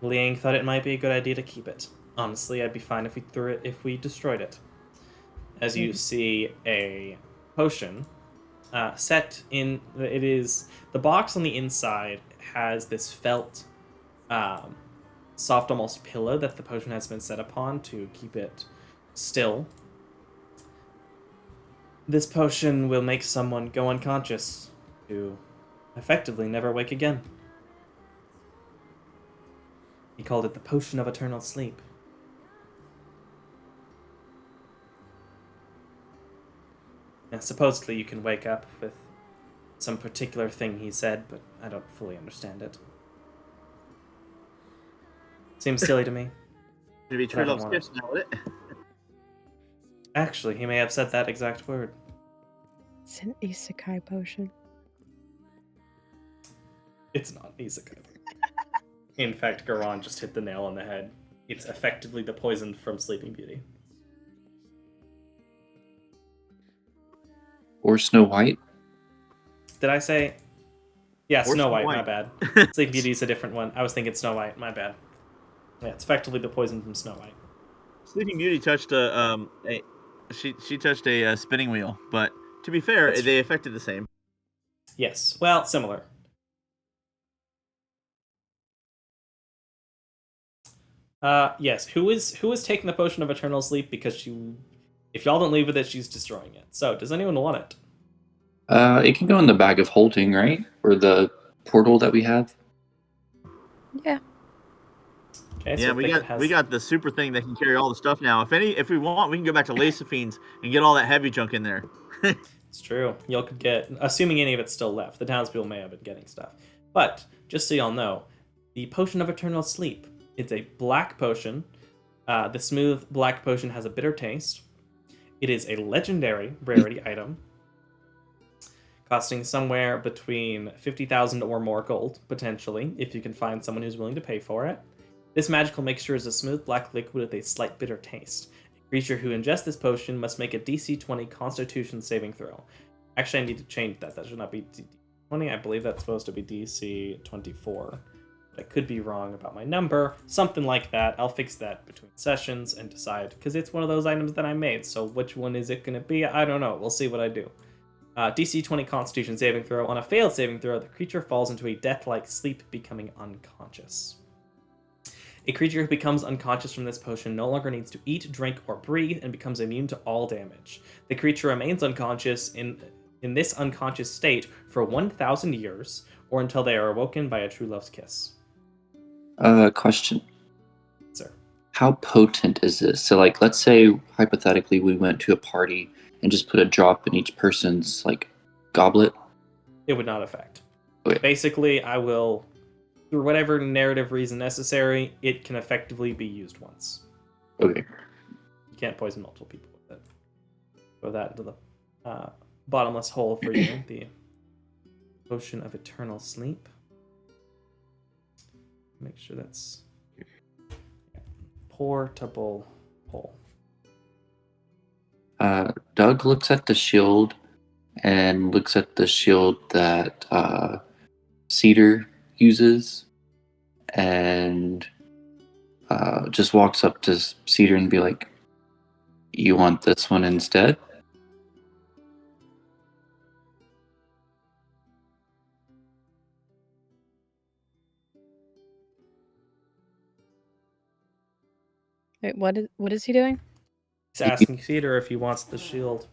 Liang thought it might be a good idea to keep it. Honestly, I'd be fine if we destroyed it. As you see a potion set in, it is, the box on the inside has this felt, soft almost pillow that the potion has been set upon to keep it still. This potion will make someone go unconscious to effectively never wake again. He called it the Potion of Eternal Sleep. And supposedly you can wake up with some particular thing he said, but I don't fully understand it. Seems silly to me. It'd be true love skips now, would it? Actually, he may have said that exact word. It's an isekai potion. It's not isekai. In fact, Garon just hit the nail on the head. It's effectively the poison from Sleeping Beauty. Or Snow White. Did I say? Yeah, Or Snow Snow White, White. my bad. Sleeping Beauty's a different one. I was thinking Snow White, my bad. Yeah, it's effectively the poison from Snow White. Sleeping Beauty touched she touched a spinning wheel, but to be fair, they affected the same. Yes, well, similar. Yes. Who is taking the Potion of Eternal Sleep? Because if y'all don't leave with it, she's destroying it. So, does anyone want it? It can go in the bag of holding, right? Or the portal that we have. Yeah. Okay, Yeah, we got the super thing that can carry all the stuff now. If we want, we can go back to Laciphenes and get all that heavy junk in there. It's true. Y'all could get, assuming any of it's still left. The townspeople may have been getting stuff. But, just so y'all know, the Potion of Eternal Sleep, it's a black potion. The smooth black potion has a bitter taste. It is a legendary rarity item, costing somewhere between 50,000 or more gold, potentially, if you can find someone who's willing to pay for it. This magical mixture is a smooth black liquid with a slight bitter taste. A creature who ingests this potion must make a DC 20 Constitution saving throw. Actually, I need to change that. That should not be DC 20. I believe that's supposed to be DC 24. I could be wrong about my number, something like that. I'll fix that between sessions and decide, because it's one of those items that I made, so which one is it going to be? I don't know. We'll see what I do. DC 20 Constitution saving throw. On a failed saving throw, the creature falls into a death-like sleep, becoming unconscious. A creature who becomes unconscious from this potion no longer needs to eat, drink, or breathe, and becomes immune to all damage. The creature remains unconscious in this unconscious state for 1,000 years, or until they are awoken by a true love's kiss. Question. Sir. How potent is this? So, like, let's say, hypothetically, we went to a party and just put a drop in each person's, like, goblet. It would not affect. Okay. Basically, I will, through whatever narrative reason necessary, it can effectively be used once. Okay. You can't poison multiple people with it. Throw that into the bottomless hole for you. The Potion of Eternal Sleep. Make sure that's portable hole. Doug looks at the shield and looks at the shield that Cedar uses, and just walks up to Cedar and be like, "You want this one instead?" Wait, what is he doing? He's asking Cedar if he wants the shield.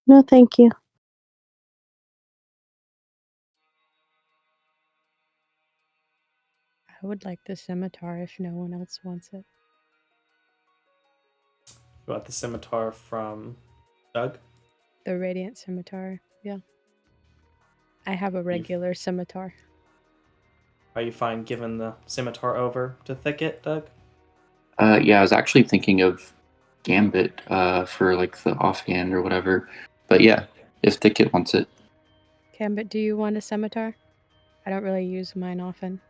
No, thank you. I would like the scimitar if no one else wants it. You want the scimitar from Doug? The radiant scimitar, yeah. I have a regular scimitar. Are you fine giving the scimitar over to Thicket, Doug? Yeah, I was actually thinking of Gambit for like the offhand or whatever. But yeah, if Thicket wants it. Gambit, do you want a scimitar? I don't really use mine often.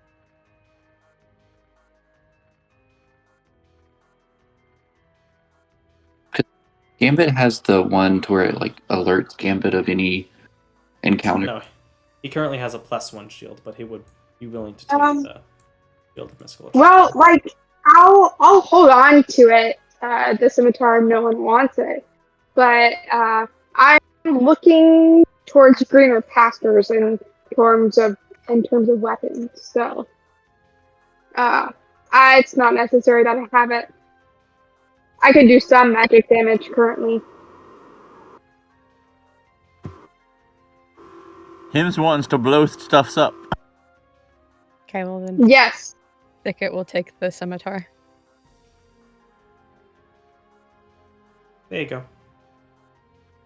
Gambit has the one to where it like alerts Gambit of any encounter. No, he currently has a +1 shield, but he would be willing to take the shield of mystical attraction. Well, like, I'll hold on to it, the scimitar if no one wants it. But I'm looking towards greener pastures in terms of weapons. So it's not necessary that I have it. I can do some magic damage currently. Him's wants to blow stuffs up. Okay, well then Yes. Thicket will take the scimitar. There you go.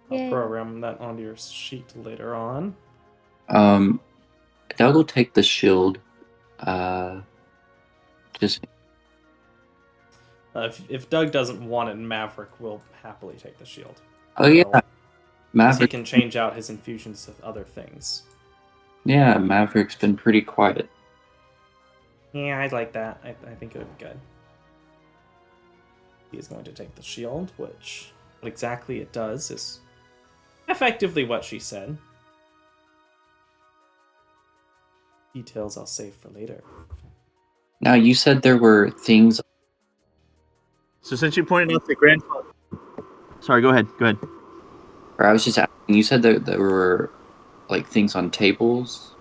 I'll Yay. program that onto your sheet later on. Doug will take the shield. Just If Doug doesn't want it, Maverick will happily take the shield. oh yeah, Because he Maverick. can change out his infusions with other things. Yeah, Maverick's been pretty quiet. Yeah, I'd like that. I think it would be good. He is going to take the shield, which what exactly it does is effectively what she said. Details I'll save for later. Now you said there were things. So since you pointed out the grandfather... Sorry, go ahead. Or I was just asking. You said that there were like things on tables.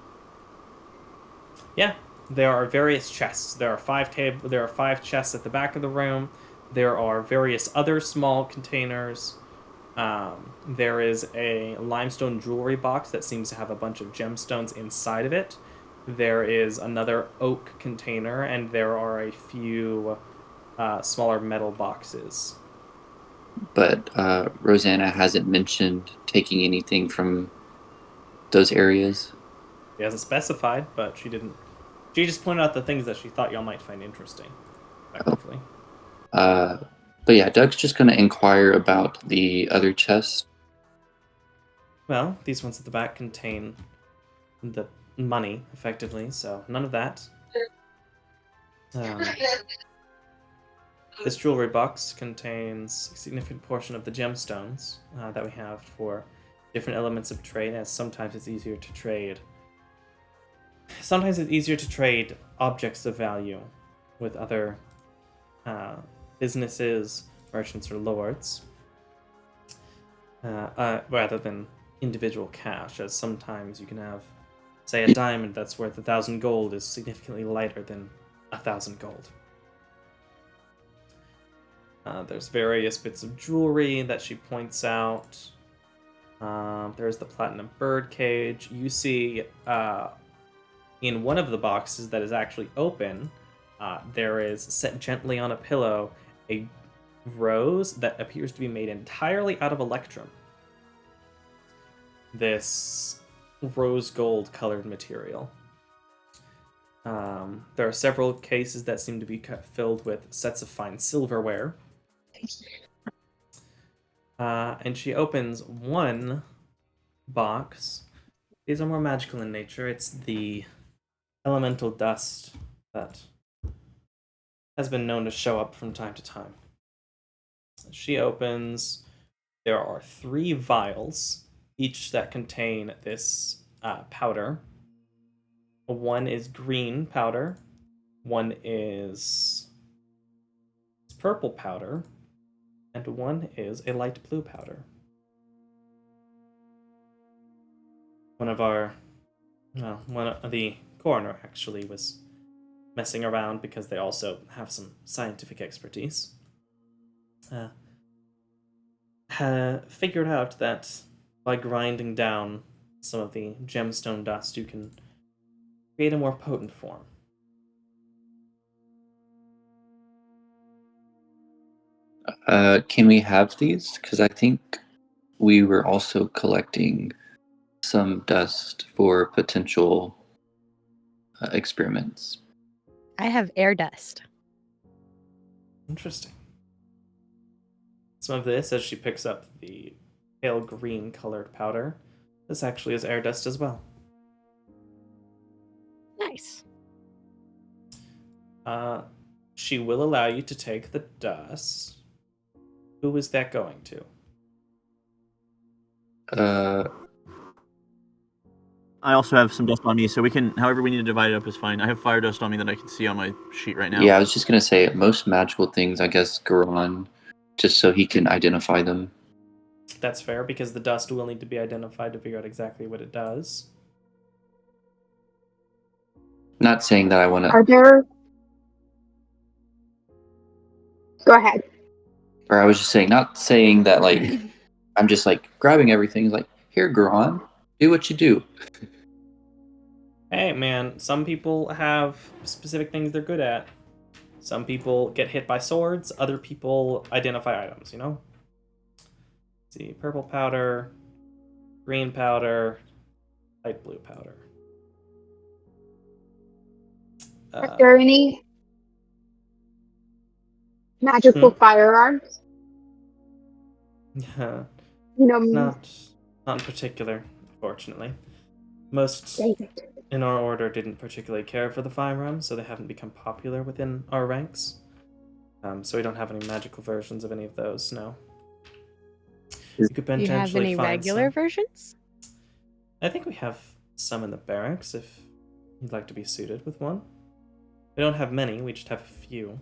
Yeah, there are various chests. There are 5 chests at the back of the room. There are various other small containers. There is a limestone jewelry box that seems to have a bunch of gemstones inside of it. There is another oak container, and there are a few smaller metal boxes. But Rosanna hasn't mentioned taking anything from those areas. She hasn't specified, but she didn't. She just pointed out the things that she thought y'all might find interesting, effectively. But yeah, Doug's just going to inquire about the other chests. Well, these ones at the back contain the money, effectively, so none of that. This jewelry box contains a significant portion of the gemstones that we have for different elements of trade, as sometimes it's easier to trade sometimes it's easier to trade objects of value with other businesses, merchants, or lords rather than individual cash, as sometimes you can have, say, a diamond that's worth 1,000 gold is significantly lighter than 1,000 gold. There's various bits of jewelry that she points out. There's the platinum bird cage. You see in one of the boxes that is actually open, there is, set gently on a pillow, a rose that appears to be made entirely out of electrum. This rose gold colored material. There are several cases that seem to be filled with sets of fine silverware. And she opens one box. These are more magical in nature. It's the elemental dust that has been known to show up from time to time. She opens. There are 3 vials, each that contain this powder. One is green powder. One is purple powder. And one is a light blue powder. One of the coroner actually was messing around because they also have some scientific expertise. Figured out that by grinding down some of the gemstone dust, you can create a more potent form. Can we have these? Because I think we were also collecting some dust for potential experiments. I have air dust. Interesting. Some of this, as she picks up the pale green colored powder, this actually is air dust as well. Nice. She will allow you to take the dust. Who is that going to? I also have some dust on me, so we can, however we need to divide it up is fine. I have fire dust on me that I can see on my sheet right now. Yeah, I was just going to say, most magical things, I guess, Garon, just so he can identify them. That's fair, because the dust will need to be identified to figure out exactly what it does. Not saying that I want to... Are there... Go ahead. Or I was just saying, not saying that, like, I'm just, like, grabbing everything, like, here, Garon, do what you do. Hey, man, some people have specific things they're good at. Some people get hit by swords, other people identify items, you know? Let's see, purple powder, green powder, light blue powder. Are there any magical firearms? Yeah. You know, Not in particular, unfortunately. Most in our order didn't particularly care for the firearms, so they haven't become popular within our ranks. So we don't have any magical versions of any of those, no. You could Do you have potentially any find regular some. versions? I think we have some in the barracks if you'd like to be suited with one. We don't have many, we just have a few.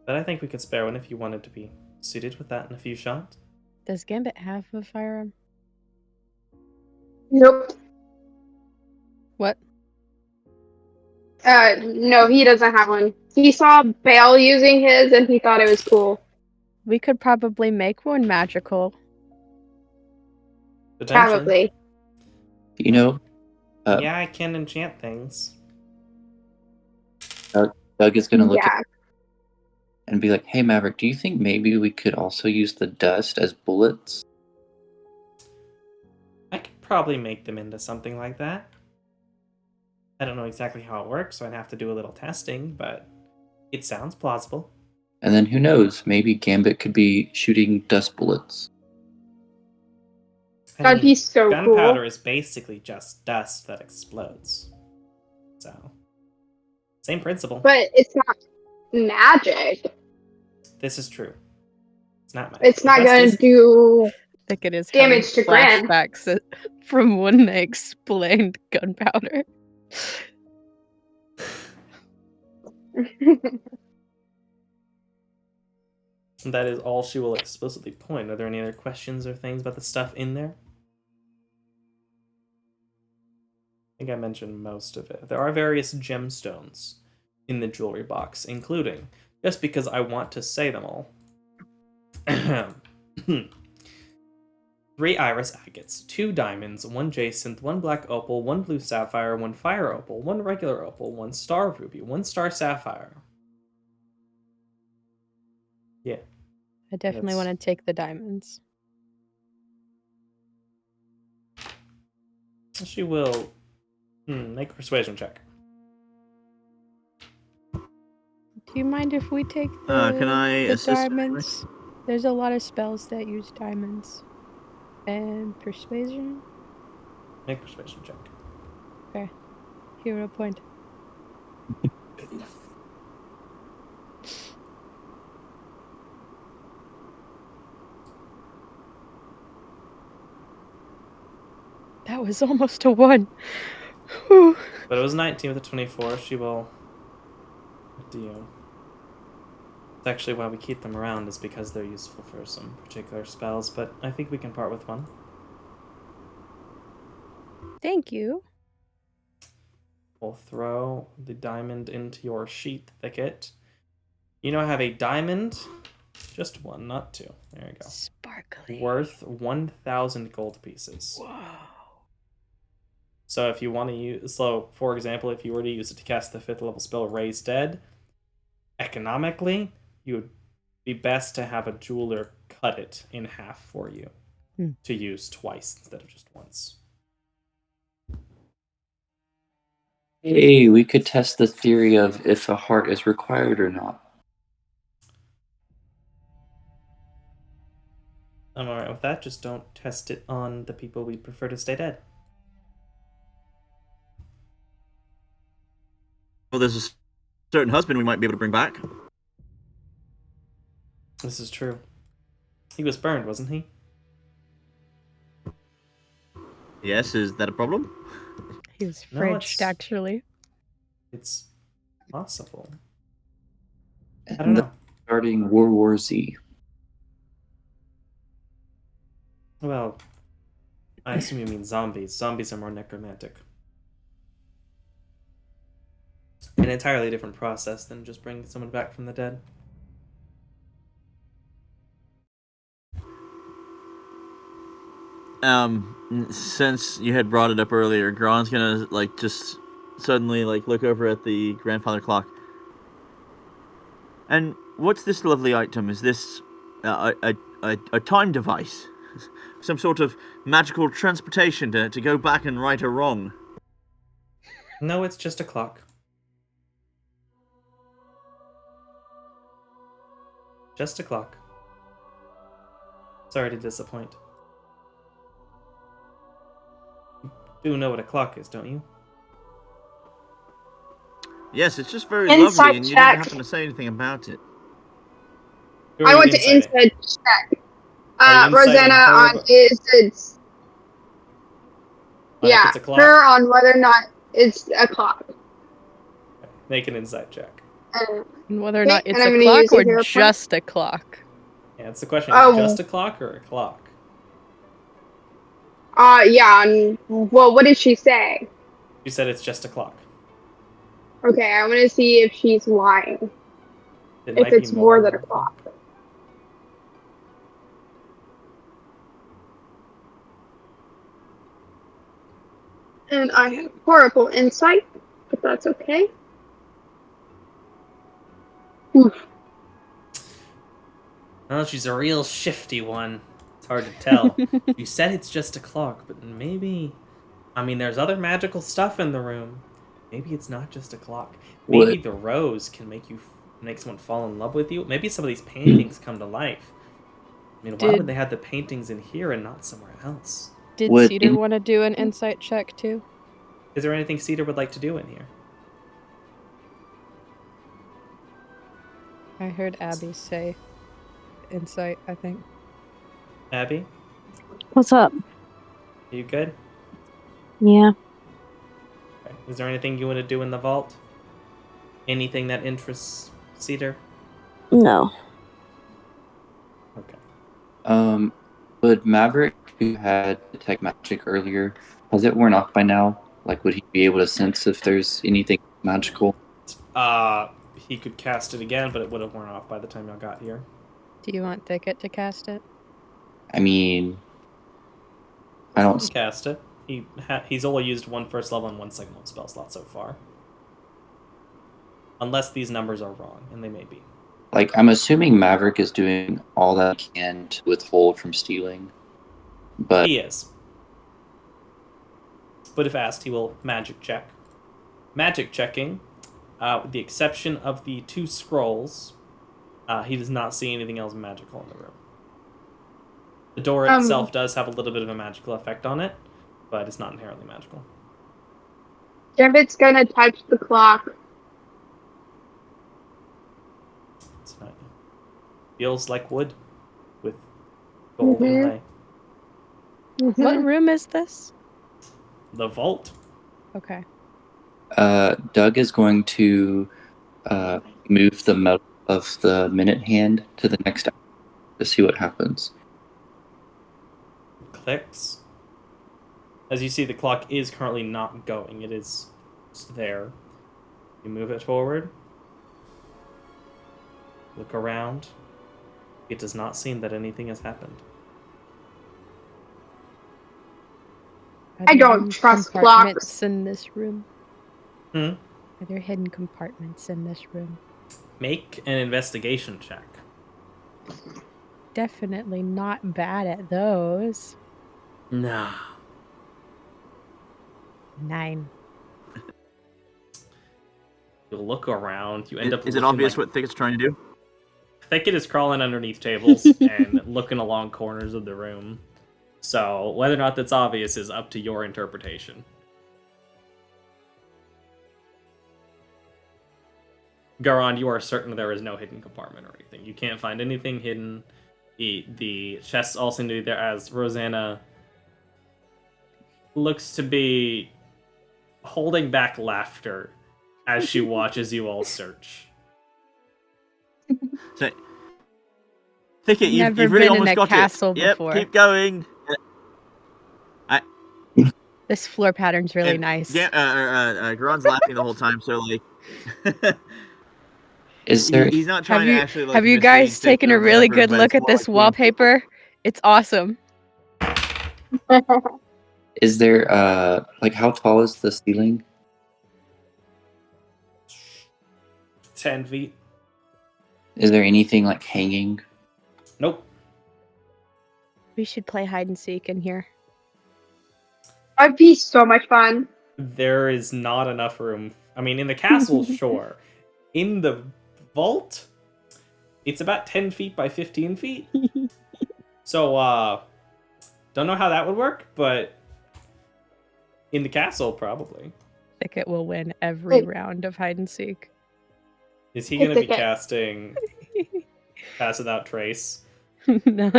But I think we could spare one if you wanted to be suited with that in a few shots. Does Gambit have a firearm? Nope. What? No, he doesn't have one. He saw Bale using his and he thought it was cool. We could probably make one magical. Potentially. Probably. You know, Yeah, I can enchant things. Doug is going to look Yeah. at and be like, hey, Maverick, do you think maybe we could also use the dust as bullets? I could probably make them into something like that. I don't know exactly how it works, so I'd have to do a little testing, but it sounds plausible. And then who knows, maybe Gambit could be shooting dust bullets. That'd be so cool. Gunpowder is basically just dust that explodes. So, same principle. But it's not magic. This is true. It's not magic. It's not going to do I think it is damage to Gran. flashbacks from when they explained gunpowder. That is all she will explicitly point. Are there any other questions or things about the stuff in there? I think I mentioned most of it. There are various gemstones in the jewelry box, including, just because I want to say them all, 3 iris agates, 2 diamonds, 1 jacinth, 1 black opal, 1 blue sapphire, 1 fire opal, 1 regular opal, 1 star ruby, 1 star sapphire. Yeah. I definitely That's- want to take the diamonds. She will make a persuasion check. Do you mind if we take the, Can I the assist? diamonds? There's a lot of spells that use diamonds. And persuasion? Make a persuasion check. Okay. Hero point. That was almost a 1. Whew. But it was 19 with a 24. She will do you. It's actually why we keep them around, is because they're useful for some particular spells, but I think we can part with one. Thank you. We'll throw the diamond into your sheet thicket. You now have a diamond, just 1, not 2. There you go. Sparkly. Worth 1,000 gold pieces. Whoa. So if you want to use, so for example, if you were to use it to cast the 5th level spell Raise Dead, economically, you would be best to have a jeweler cut it in half for you to use twice instead of just once. Hey, we could test the theory of if a heart is required or not. I'm alright with that, just don't test it on the people we prefer to stay dead. Well, there's a certain husband we might be able to bring back. This is true. He was burned, wasn't he? Yes, is that a problem? He was No, fridged, actually. It's possible. I And don't know. starting World War Z. Well, I assume you mean zombies. Zombies are more necromantic. An entirely different process than just bringing someone back from the dead. Since you had brought it up earlier, Gron's gonna just suddenly look over at the grandfather clock. And what's this lovely item? Is this a time device? Some sort of magical transportation to go back and right a wrong? No, it's just a clock. Just a clock. Sorry to disappoint. You do know what a clock is, don't you? Yes, it's just very Insight lovely, and you check. didn't happen to say anything about it. Who are I you want to insighting? inside check. Are you Rosanna inciting her on is it's on if it's a clock? her on whether or not it's a clock. Make an insight check. And whether or not Okay, it's and I'm a gonna clock use a or hero point. just a clock. Yeah, it's the question. Oh. Is it just a clock or a clock? Yeah. Well, what did she say? You said it's just a clock. Okay, I want to see if she's lying. It If might it's be more than a clock. And I have horrible insight, but that's okay. Oof. Oh, she's a real shifty one. It's hard to tell. You said it's just a clock, but maybe... I mean, there's other magical stuff in the room. Maybe it's not just a clock. Maybe What? the rose can make someone fall in love with you. Maybe some of these paintings come to life. I mean, why would they have the paintings in here and not somewhere else? Did What Cedar in- want to do an insight check too? Is there anything Cedar would like to do in here? I heard Abby say insight, I think. Abby, What's up? are you good? Yeah. Okay. Is there anything you want to do in the vault? Anything that interests Cedar? No. Okay. Would Maverick, who had detect magic earlier, has it worn off by now? Like, would he be able to sense if there's anything magical? He could cast it again, but it would have worn off by the time y'all got here. Do you want Thicket to cast it? I mean, I don't. He can cast it. He's only used one first level and one second level spell slot so far. Unless these numbers are wrong, and they may be. Like, I'm assuming Maverick is doing all that he can to withhold from stealing. But He is. But if asked, he will magic check. Magic checking, with the exception of the 2 scrolls, he does not see anything else magical in the room. The door itself does have a little bit of a magical effect on it, but it's not inherently magical. Gambit's gonna touch the clock. It's not. Feels like wood with gold inlay. What room is this? The vault. Okay. Doug is going to move the metal of the minute hand to the next hour to see what happens. Clicks. As you see, the clock is currently not going. It is just there. You move it forward. Look around. It does not seem that anything has happened. I don't trust compartments clocks. in this room. Hmm? Are there hidden compartments in this room? Make an investigation check. Definitely not bad at those. Nah. 9. You'll look around. You end up. Is it looking obvious like... what Thicket's trying to do? Thicket is crawling underneath tables and looking along corners of the room. So whether or not that's obvious is up to your interpretation. Garon, you are certain there is no hidden compartment or anything. You can't find anything hidden. The chests all seem to be there, as Rosanna looks to be holding back laughter as she watches you all search. So, Thicket, you've Never really been in almost a got castle it. Yep, before. keep going. This floor pattern's really And nice. Garon's laughing the whole time, so like, Is there? he's not trying to actually like. Have you mislead guys taken a Thicket or really whatever, good but look it's at more this like being- wallpaper? It's awesome. Is there? Like, how tall is the ceiling? 10 feet. Is there anything like hanging? Nope. We should play hide and seek in here. That'd be so much fun. There is not enough room. I mean, in the castle, sure. In the vault, it's about 10 feet by 15 feet. So, don't know how that would work, but in the castle, probably. Thicket will win every round of hide and seek. Is he going to be casting Pass Without Trace? No,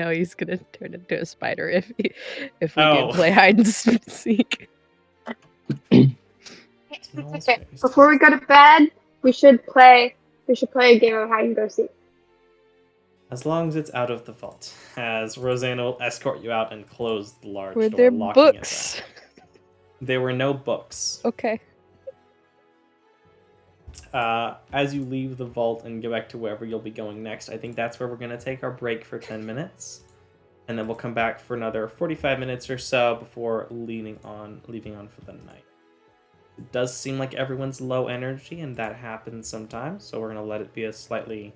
he's gonna turn into a spider if we do play hide and seek. Before we go to bed, we should play a game of hide and go seek. As long as it's out of the vault. As Rosanna will escort you out and close the large Were door, there locking books? it back. There were no books. Okay. As you leave the vault and go back to wherever you'll be going next, I think that's where we're going to take our break for 10 minutes. And then we'll come back for another 45 minutes or so before leaving on for the night. It does seem like everyone's low energy, and that happens sometimes, so we're going to let it be a slightly,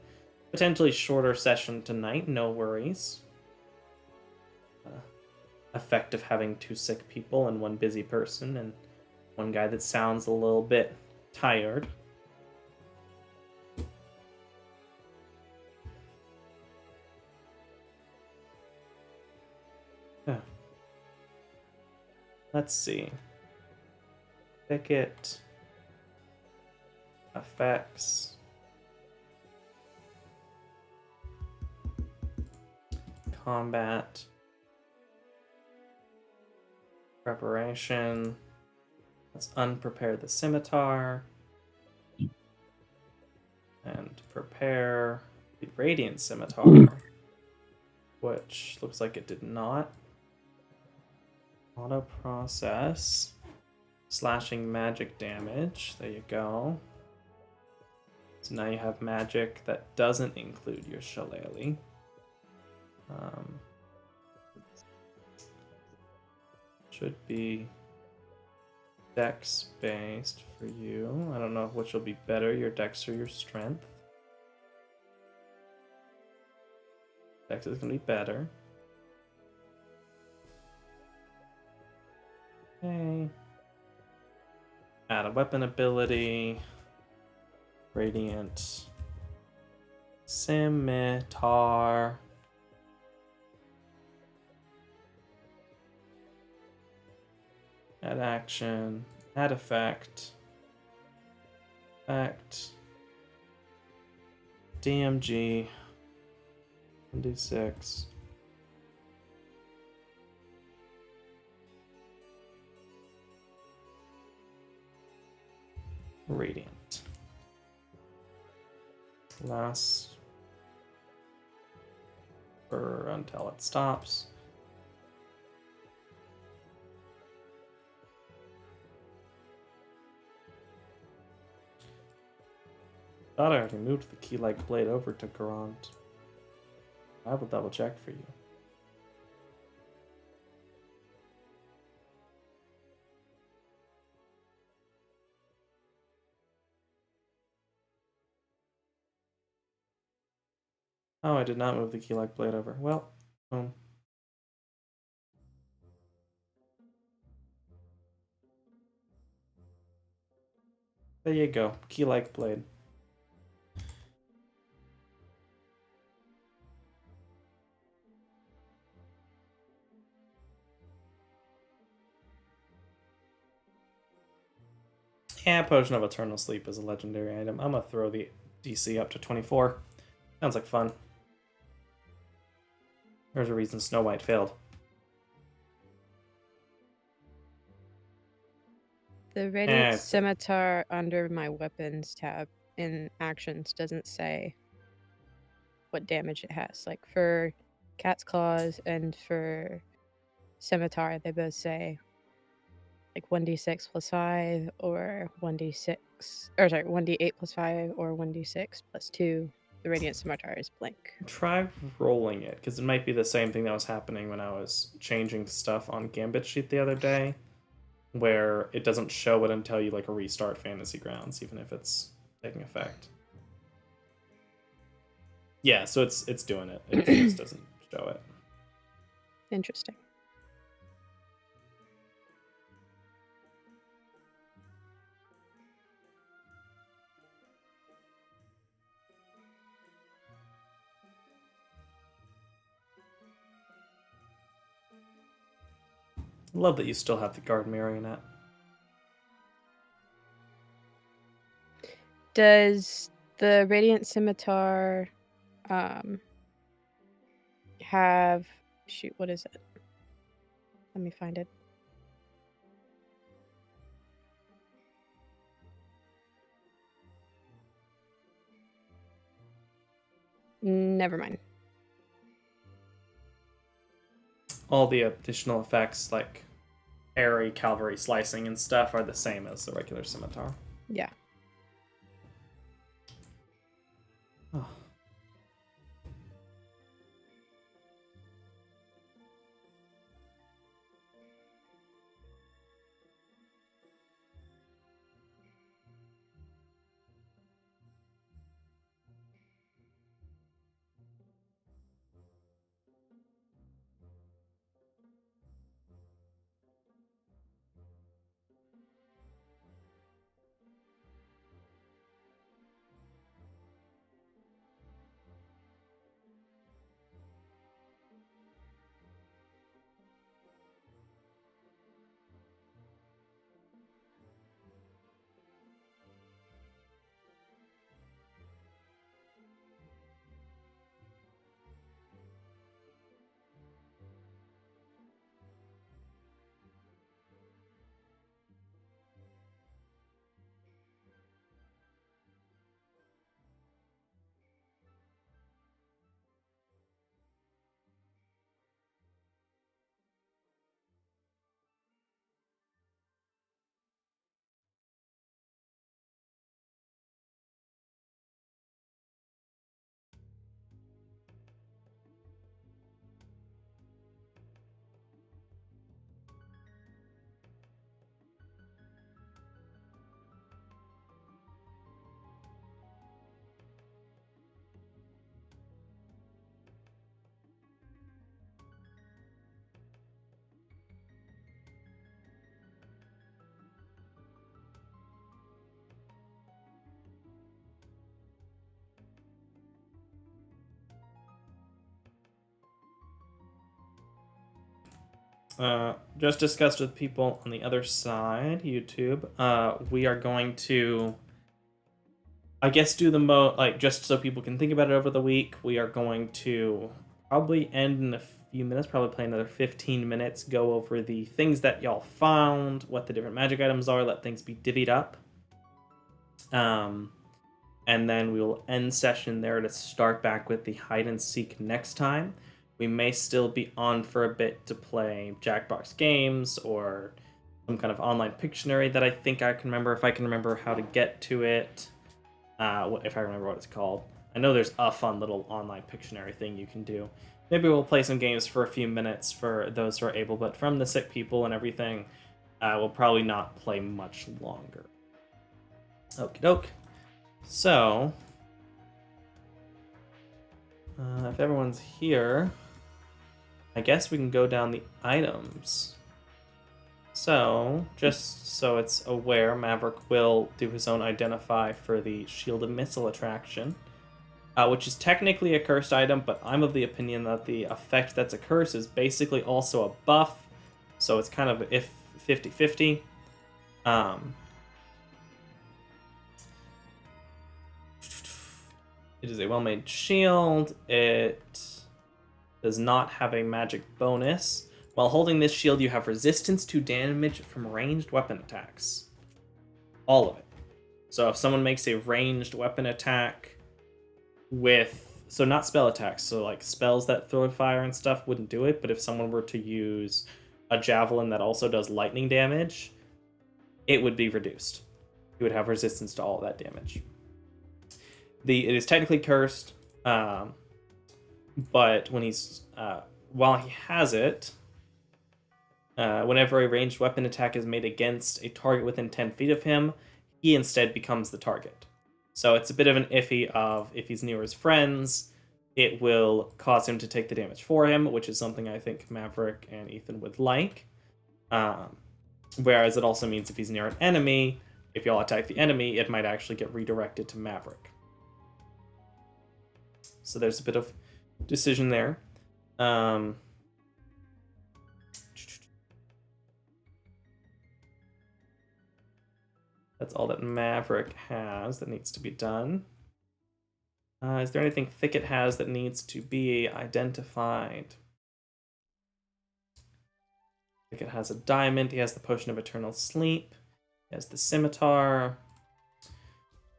potentially shorter session tonight. No worries. Effect of having 2 sick people and 1 busy person and 1 guy that sounds a little bit tired. Let's see. Thicket. Effects. Combat. Preparation. Let's unprepare the scimitar. And prepare the radiant scimitar, which looks like it did not auto process. Slashing magic damage. There you go. So now you have magic that doesn't include your shillelagh. Should be dex based for you. I don't know which will be better, your dex or your strength. Dex is going to be better. Okay. Add a weapon ability. Radiant Scimitar. Add action. Add effect. Effect. DMG. 1d6. Radiant. Lasts for until it stops. Thought I already moved the key-like blade over to Garant. I will double check for you. Oh, I did not move the key-like blade over. Well, boom. There you go, key-like blade. Yeah, Potion of Eternal Sleep is a legendary item. I'm gonna throw the DC up to 24. Sounds like fun. There's a reason Snow White failed. The Radiant Scimitar under my weapons tab in actions doesn't say what damage it has. Like for Cat's Claws and for Scimitar, they both say like 1d6 plus 5 or 1d6, or sorry, 1d8 plus 5 or 1d6 plus 2. The Radiant Scimitar is blank. Try rolling it, because it might be the same thing that was happening when I was changing stuff on Gambit Sheet the other day, where it doesn't show it until you like restart Fantasy Grounds, even if it's taking effect. Yeah, so it's doing it. It just doesn't show it. Interesting. Love that you still have the guard marionette. Does the Radiant Scimitar have... Shoot, what is it? Let me find it. Never mind. All the additional effects, like parry, cavalry, slicing, and stuff, are the same as the regular scimitar. Yeah. Oh. just discussed with people on the other side, YouTube. We are going to, I guess, do the just so people can think about it over the week. We are going to probably end in a few minutes, probably play another 15 minutes, go over the things that y'all found, what the different magic items are, let things be divvied up. And then we will end session there to start back with the hide and seek next time. We may still be on for a bit to play Jackbox games or some kind of online Pictionary that I think I can remember, if I can remember how to get to it. If I remember what it's called. I know there's a fun little online Pictionary thing you can do. Maybe we'll play some games for a few minutes for those who are able, but from the sick people and everything, we'll probably not play much longer. Okie doke. So, if everyone's here, I guess we can go down the items. So, just so it's aware, Maverick will do his own identify for the Shielded Missile attraction, which is technically a cursed item, but I'm of the opinion that the effect that's a curse is basically also a buff, so it's kind of if 50-50. It is a well-made shield. It does not have a magic bonus. While holding this shield, you have resistance to damage from ranged weapon attacks. All of it. So if someone makes a ranged weapon attack with... So not spell attacks, so like spells that throw fire and stuff wouldn't do it, but if someone were to use a javelin that also does lightning damage, it would be reduced. You would have resistance to all of that damage. It is technically cursed, but when he's while he has it, whenever a ranged weapon attack is made against a target within 10 feet of him, he instead becomes the target. So it's a bit of an iffy of if he's near his friends, it will cause him to take the damage for him, which is something I think Maverick and Ethan would like. Whereas it also means if he's near an enemy, if y'all attack the enemy, it might actually get redirected to Maverick. So there's a bit of decision there. That's all that Maverick has that needs to be done. Is there anything Thicket has that needs to be identified? Thicket has a diamond. He has the Potion of Eternal Sleep. He has the Scimitar.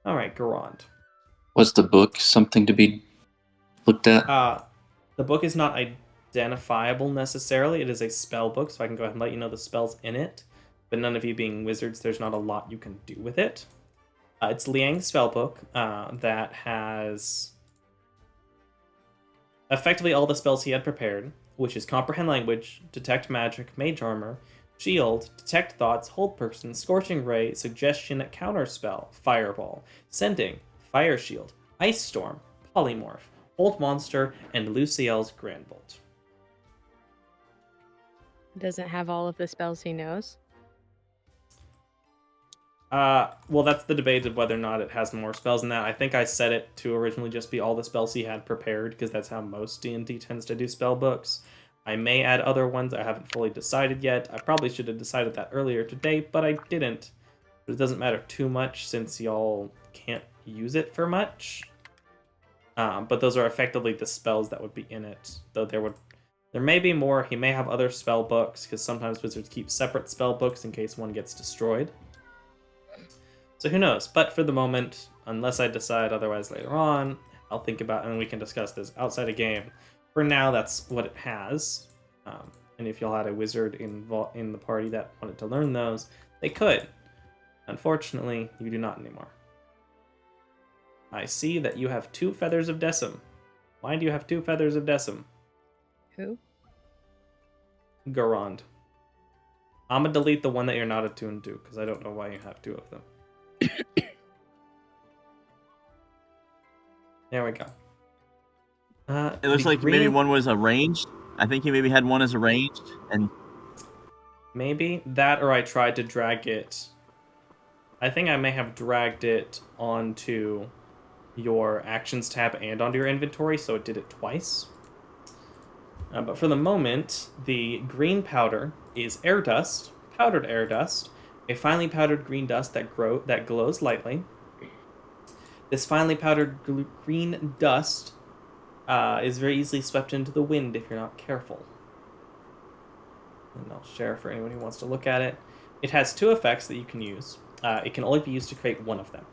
All right, Garand. Was the book something to be looked at? The book is not identifiable necessarily. It is a spell book, so I can go ahead and let you know the spells in it. But none of you being wizards, there's not a lot you can do with it. It's Liang's spellbook that has effectively all the spells he had prepared, which is Comprehend Language, Detect Magic, Mage Armor, Shield, Detect Thoughts, Hold Person, Scorching Ray, Suggestion, Counterspell, Fireball, Sending, Fire Shield, Ice Storm, Polymorph, Hold Monster, and Luciel's Grand Bolt. Doesn't have all of the spells he knows. Well, that's the debate of whether or not it has more spells than that. I think I set it to originally just be all the spells he had prepared, because that's how most D&D tends to do spell books. I may add other ones. I haven't fully decided yet. I probably should have decided that earlier today, but I didn't. But it doesn't matter too much since y'all can't use it for much. But those are effectively the spells that would be in it. Though there may be more. He may have other spell books, because sometimes wizards keep separate spell books in case one gets destroyed. So who knows? But for the moment, unless I decide otherwise later on, I'll think about it and we can discuss this outside of game. For now, that's what it has. And if y'all had a wizard in the party that wanted to learn those, they could. Unfortunately, you do not anymore. I see that you have 2 Feathers of Decim. Why do you have 2 Feathers of Decim? Who? Garand. I'm gonna delete the one that you're not attuned to, because I don't know why you have 2 of them. There we go. It looks like maybe one was arranged. I think he maybe had one as arranged, and maybe that, or I tried to drag it. I think I may have dragged it onto your actions tab and onto your inventory, so it did it twice. But for the moment, the green powder is air dust, powdered air dust, a finely powdered green dust that glows lightly. This finely powdered green dust is very easily swept into the wind if you're not careful. And I'll share for anyone who wants to look at it. It has 2 effects that you can use. It can only be used to create one of them.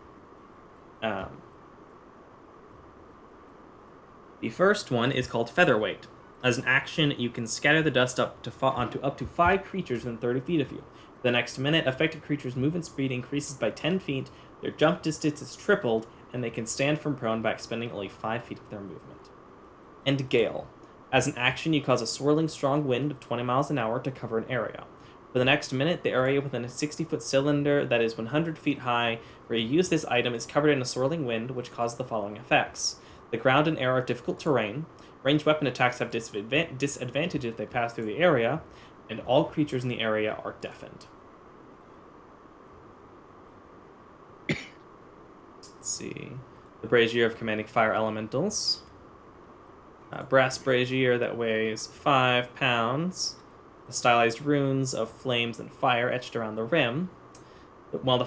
The first one is called Featherweight. As an action, you can scatter the dust onto up to 5 creatures within 30 feet of you. For the next minute, affected creatures' movement speed increases by 10 feet, their jump distance is tripled, and they can stand from prone by expending only 5 feet of their movement. And Gale. As an action, you cause a swirling strong wind of 20 miles an hour to cover an area. For the next minute, the area within a 60-foot cylinder that is 100 feet high where you use this item is covered in a swirling wind, which causes the following effects. The ground and air are difficult terrain, ranged weapon attacks have disadvantage if they pass through the area, and all creatures in the area are deafened. Let's see. The Brazier of Commanding Fire Elementals. Brass brazier that weighs 5 pounds. The stylized runes of flames and fire etched around the rim. While a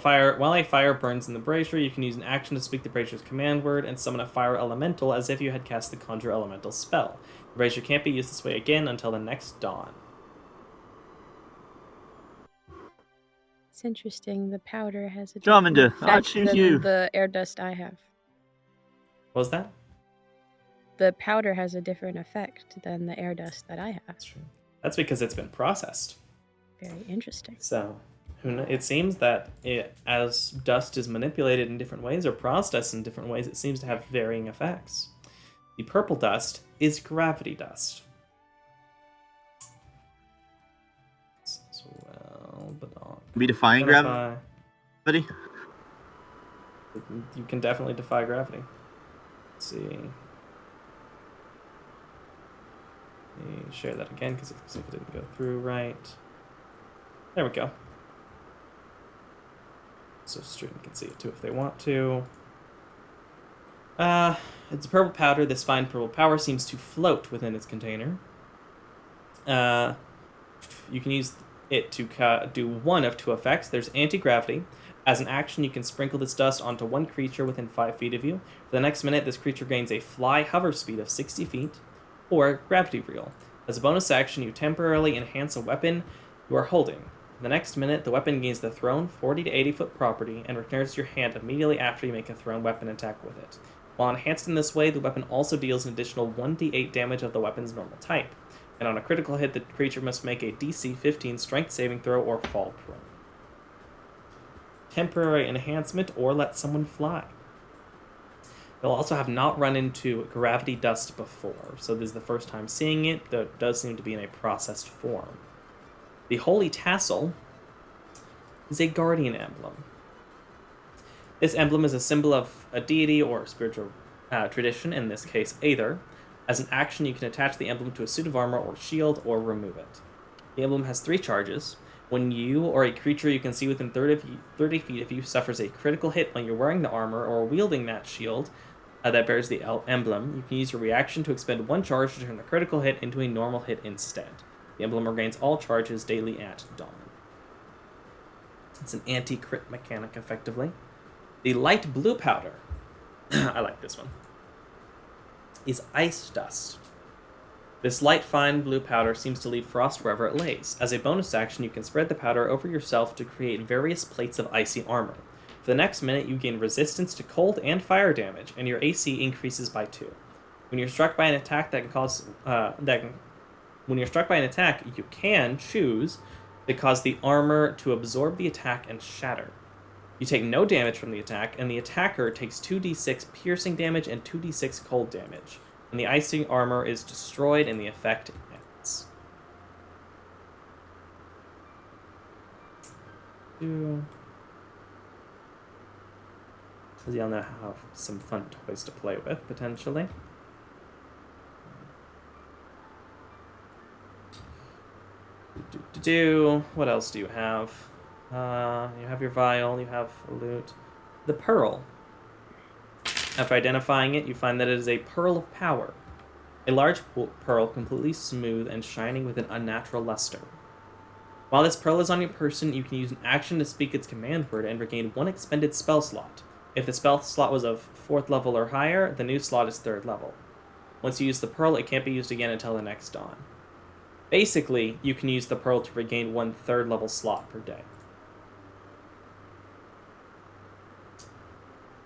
fire burns in the brazier, you can use an action to speak the brazier's command word and summon a fire elemental as if you had cast the Conjure Elemental spell. The brazier can't be used this way again until the next dawn. It's interesting. The powder has a Charmander, different I'll effect choose than you. the air dust I have. What was that? The powder has a different effect than the air dust that I have. That's true. That's because it's been processed. Very interesting. So, it seems that as dust is manipulated in different ways or processed in different ways, it seems to have varying effects. The purple dust is gravity dust. Be defying gravity? You can definitely defy gravity. Let's see. Let me share that again because it looks like it didn't go through right. There we go. So student can see it too if they want to. It's a purple powder. This fine purple powder seems to float within its container. You can use it to do one of 2 effects. There's anti-gravity. As an action, you can sprinkle this dust onto one creature within 5 feet of you. For the next minute, this creature gains a fly hover speed of 60 feet, or gravity reel. As a bonus action, you temporarily enhance a weapon you are holding. For the next minute, the weapon gains the thrown 40 to 80 foot property and returns to your hand immediately after you make a thrown weapon attack with it. While enhanced in this way, the weapon also deals an additional 1d8 damage of the weapon's normal type. And on a critical hit, the creature must make a DC 15 strength saving throw or fall prone. Temporary enhancement or let someone fly. They'll also have not run into gravity dust before, so this is the first time seeing it, though it does seem to be in a processed form. The Holy Tassel is a guardian emblem. This emblem is a symbol of a deity or spiritual tradition, in this case, Aether. As an action, you can attach the emblem to a suit of armor or shield, or remove it. The emblem has 3 charges. When you or a creature you can see within 30 feet of you suffers a critical hit when you're wearing the armor or wielding that shield that bears the emblem, you can use your reaction to expend 1 charge to turn the critical hit into a normal hit instead. The emblem regains all charges daily at dawn. It's an anti-crit mechanic, effectively. The light blue powder, I like this one, is ice dust. This light, fine blue powder seems to leave frost wherever it lays. As a bonus action, you can spread the powder over yourself to create various plates of icy armor. For the next minute, you gain resistance to cold and fire damage, and your AC increases by 2. When you're struck by an attack you can choose to cause the armor to absorb the attack and shatter. You take no damage from the attack, and the attacker takes 2d6 piercing damage and 2d6 cold damage. And the icing armor is destroyed and the effect ends. Because y'all now have some fun toys to play with, potentially. What else do you have? You have your vial, you have a lute. The pearl. After identifying it, you find that it is a pearl of power. A large pearl, completely smooth and shining with an unnatural luster. While this pearl is on your person, you can use an action to speak its command word and regain 1 expended spell slot. If the spell slot was of 4th level or higher, the new slot is 3rd level. Once you use the pearl, it can't be used again until the next dawn. Basically, you can use the pearl to regain 1 3rd level slot per day.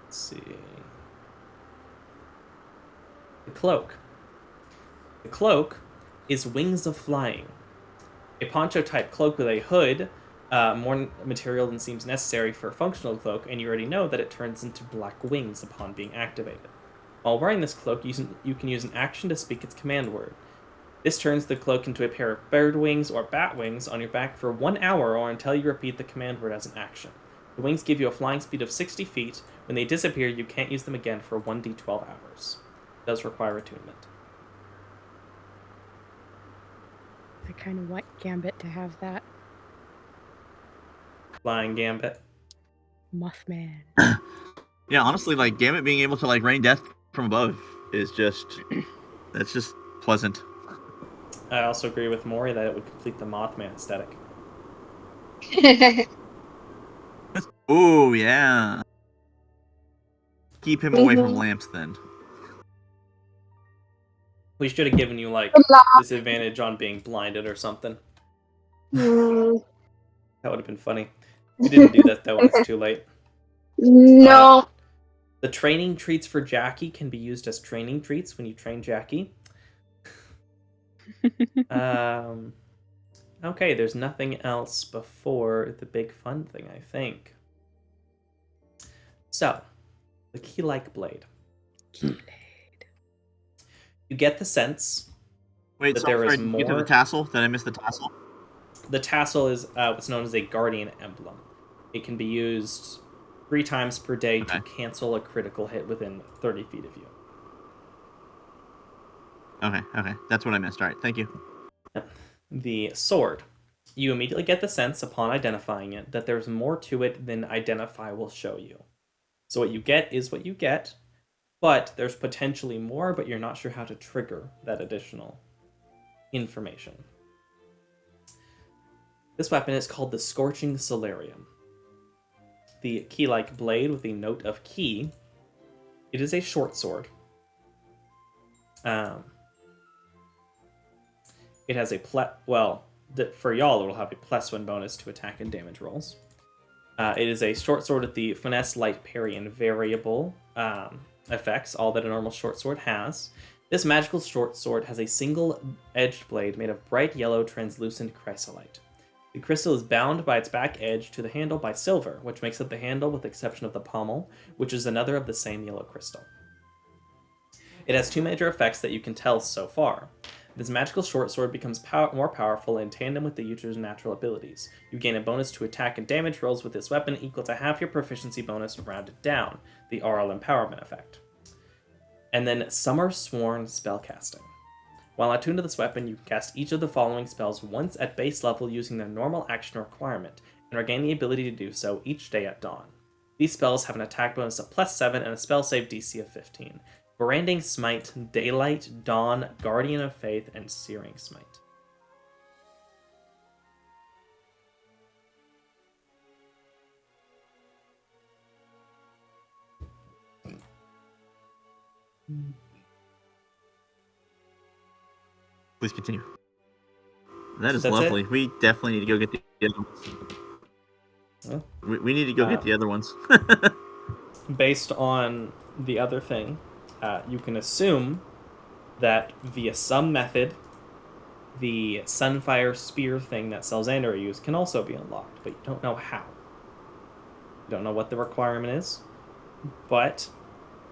Let's see. The cloak. The cloak is Wings of Flying. A poncho-type cloak with a hood, more material than seems necessary for a functional cloak, and you already know that it turns into black wings upon being activated. While wearing this cloak, you can use an action to speak its command word. This turns the cloak into a pair of bird wings or bat wings on your back for 1 hour or until you repeat the command word as an action. The wings give you a flying speed of 60 feet. When they disappear, you can't use them again for 1d12 hours. It does require attunement. I kind of want Gambit to have that. Flying Gambit. Mothman. Yeah, honestly, like Gambit being able to like rain death from above is just that's just pleasant. I also agree with Maury that it would complete the Mothman aesthetic. Oh yeah. Keep him away from lamps then. We should have given you, like, disadvantage on being blinded or something. That would have been funny. We didn't do that, though, and it's too late. No. The training treats for Jackie can be used as training treats when you train Jackie. Okay, there's nothing else before the big fun thing, I think. So, the key-like blade. You get the sense Wait, that so there is sorry, get to more. the tassel? Did I miss the tassel? The tassel is what's known as a guardian emblem. It can be used 3 times per day to cancel a critical hit within 30 feet of you. Okay. That's what I missed. All right, thank you. The sword. You immediately get the sense, upon identifying it, that there's more to it than Identify will show you. So what you get is what you get, but there's potentially more, but you're not sure how to trigger that additional information. This weapon is called the Scorching Solarium. The key-like blade with the note of key. It is a short sword. It has a for y'all, it will have a +1 bonus to attack and damage rolls. It is a short sword with the finesse, light, parry, and variable effects, all that a normal short sword has. This magical short sword has a single-edged blade made of bright yellow translucent chrysolite. The crystal is bound by its back edge to the handle by silver, which makes up the handle with the exception of the pommel, which is another of the same yellow crystal. It has 2 major effects that you can tell so far. This magical short sword becomes more powerful in tandem with the user's natural abilities. You gain a bonus to attack and damage rolls with this weapon equal to half your proficiency bonus rounded down, the RL Empowerment effect. And then Summer Sworn Spellcasting. While attuned to this weapon, you can cast each of the following spells once at base level using their normal action requirement, and regain the ability to do so each day at dawn. These spells have an attack bonus of +7 and a spell save DC of 15. Branding Smite, Daylight, Dawn, Guardian of Faith, and Searing Smite. Please continue. That is That's lovely. it? We definitely need to go get the other ones. Huh? We need to go get the other ones. Based on the other thing, you can assume that via some method, the Sunfire Spear thing that Salzander used can also be unlocked, but you don't know how. You don't know what the requirement is, but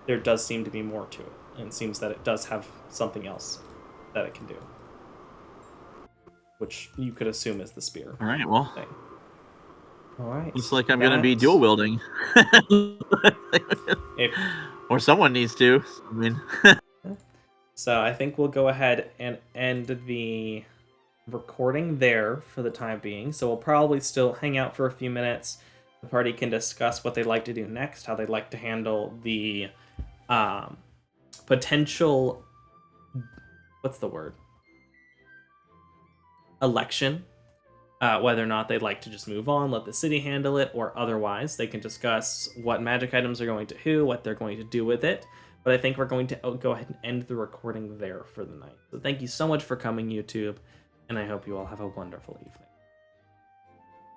there does seem to be more to it, and it seems that it does have something else that it can do, which you could assume is the spear. All right, well. Thing. All right. Looks like I'm going to be dual wielding. Or someone needs to. I mean. So I think we'll go ahead and end the recording there for the time being. So we'll probably still hang out for a few minutes. The party can discuss what they'd like to do next, how they'd like to handle the potential what's the word? Election. Whether or not they'd like to just move on, let the city handle it, or otherwise. They can discuss what magic items are going to who, what they're going to do with it. But I think we're going to go ahead and end the recording there for the night. So thank you so much for coming, YouTube, and I hope you all have a wonderful evening.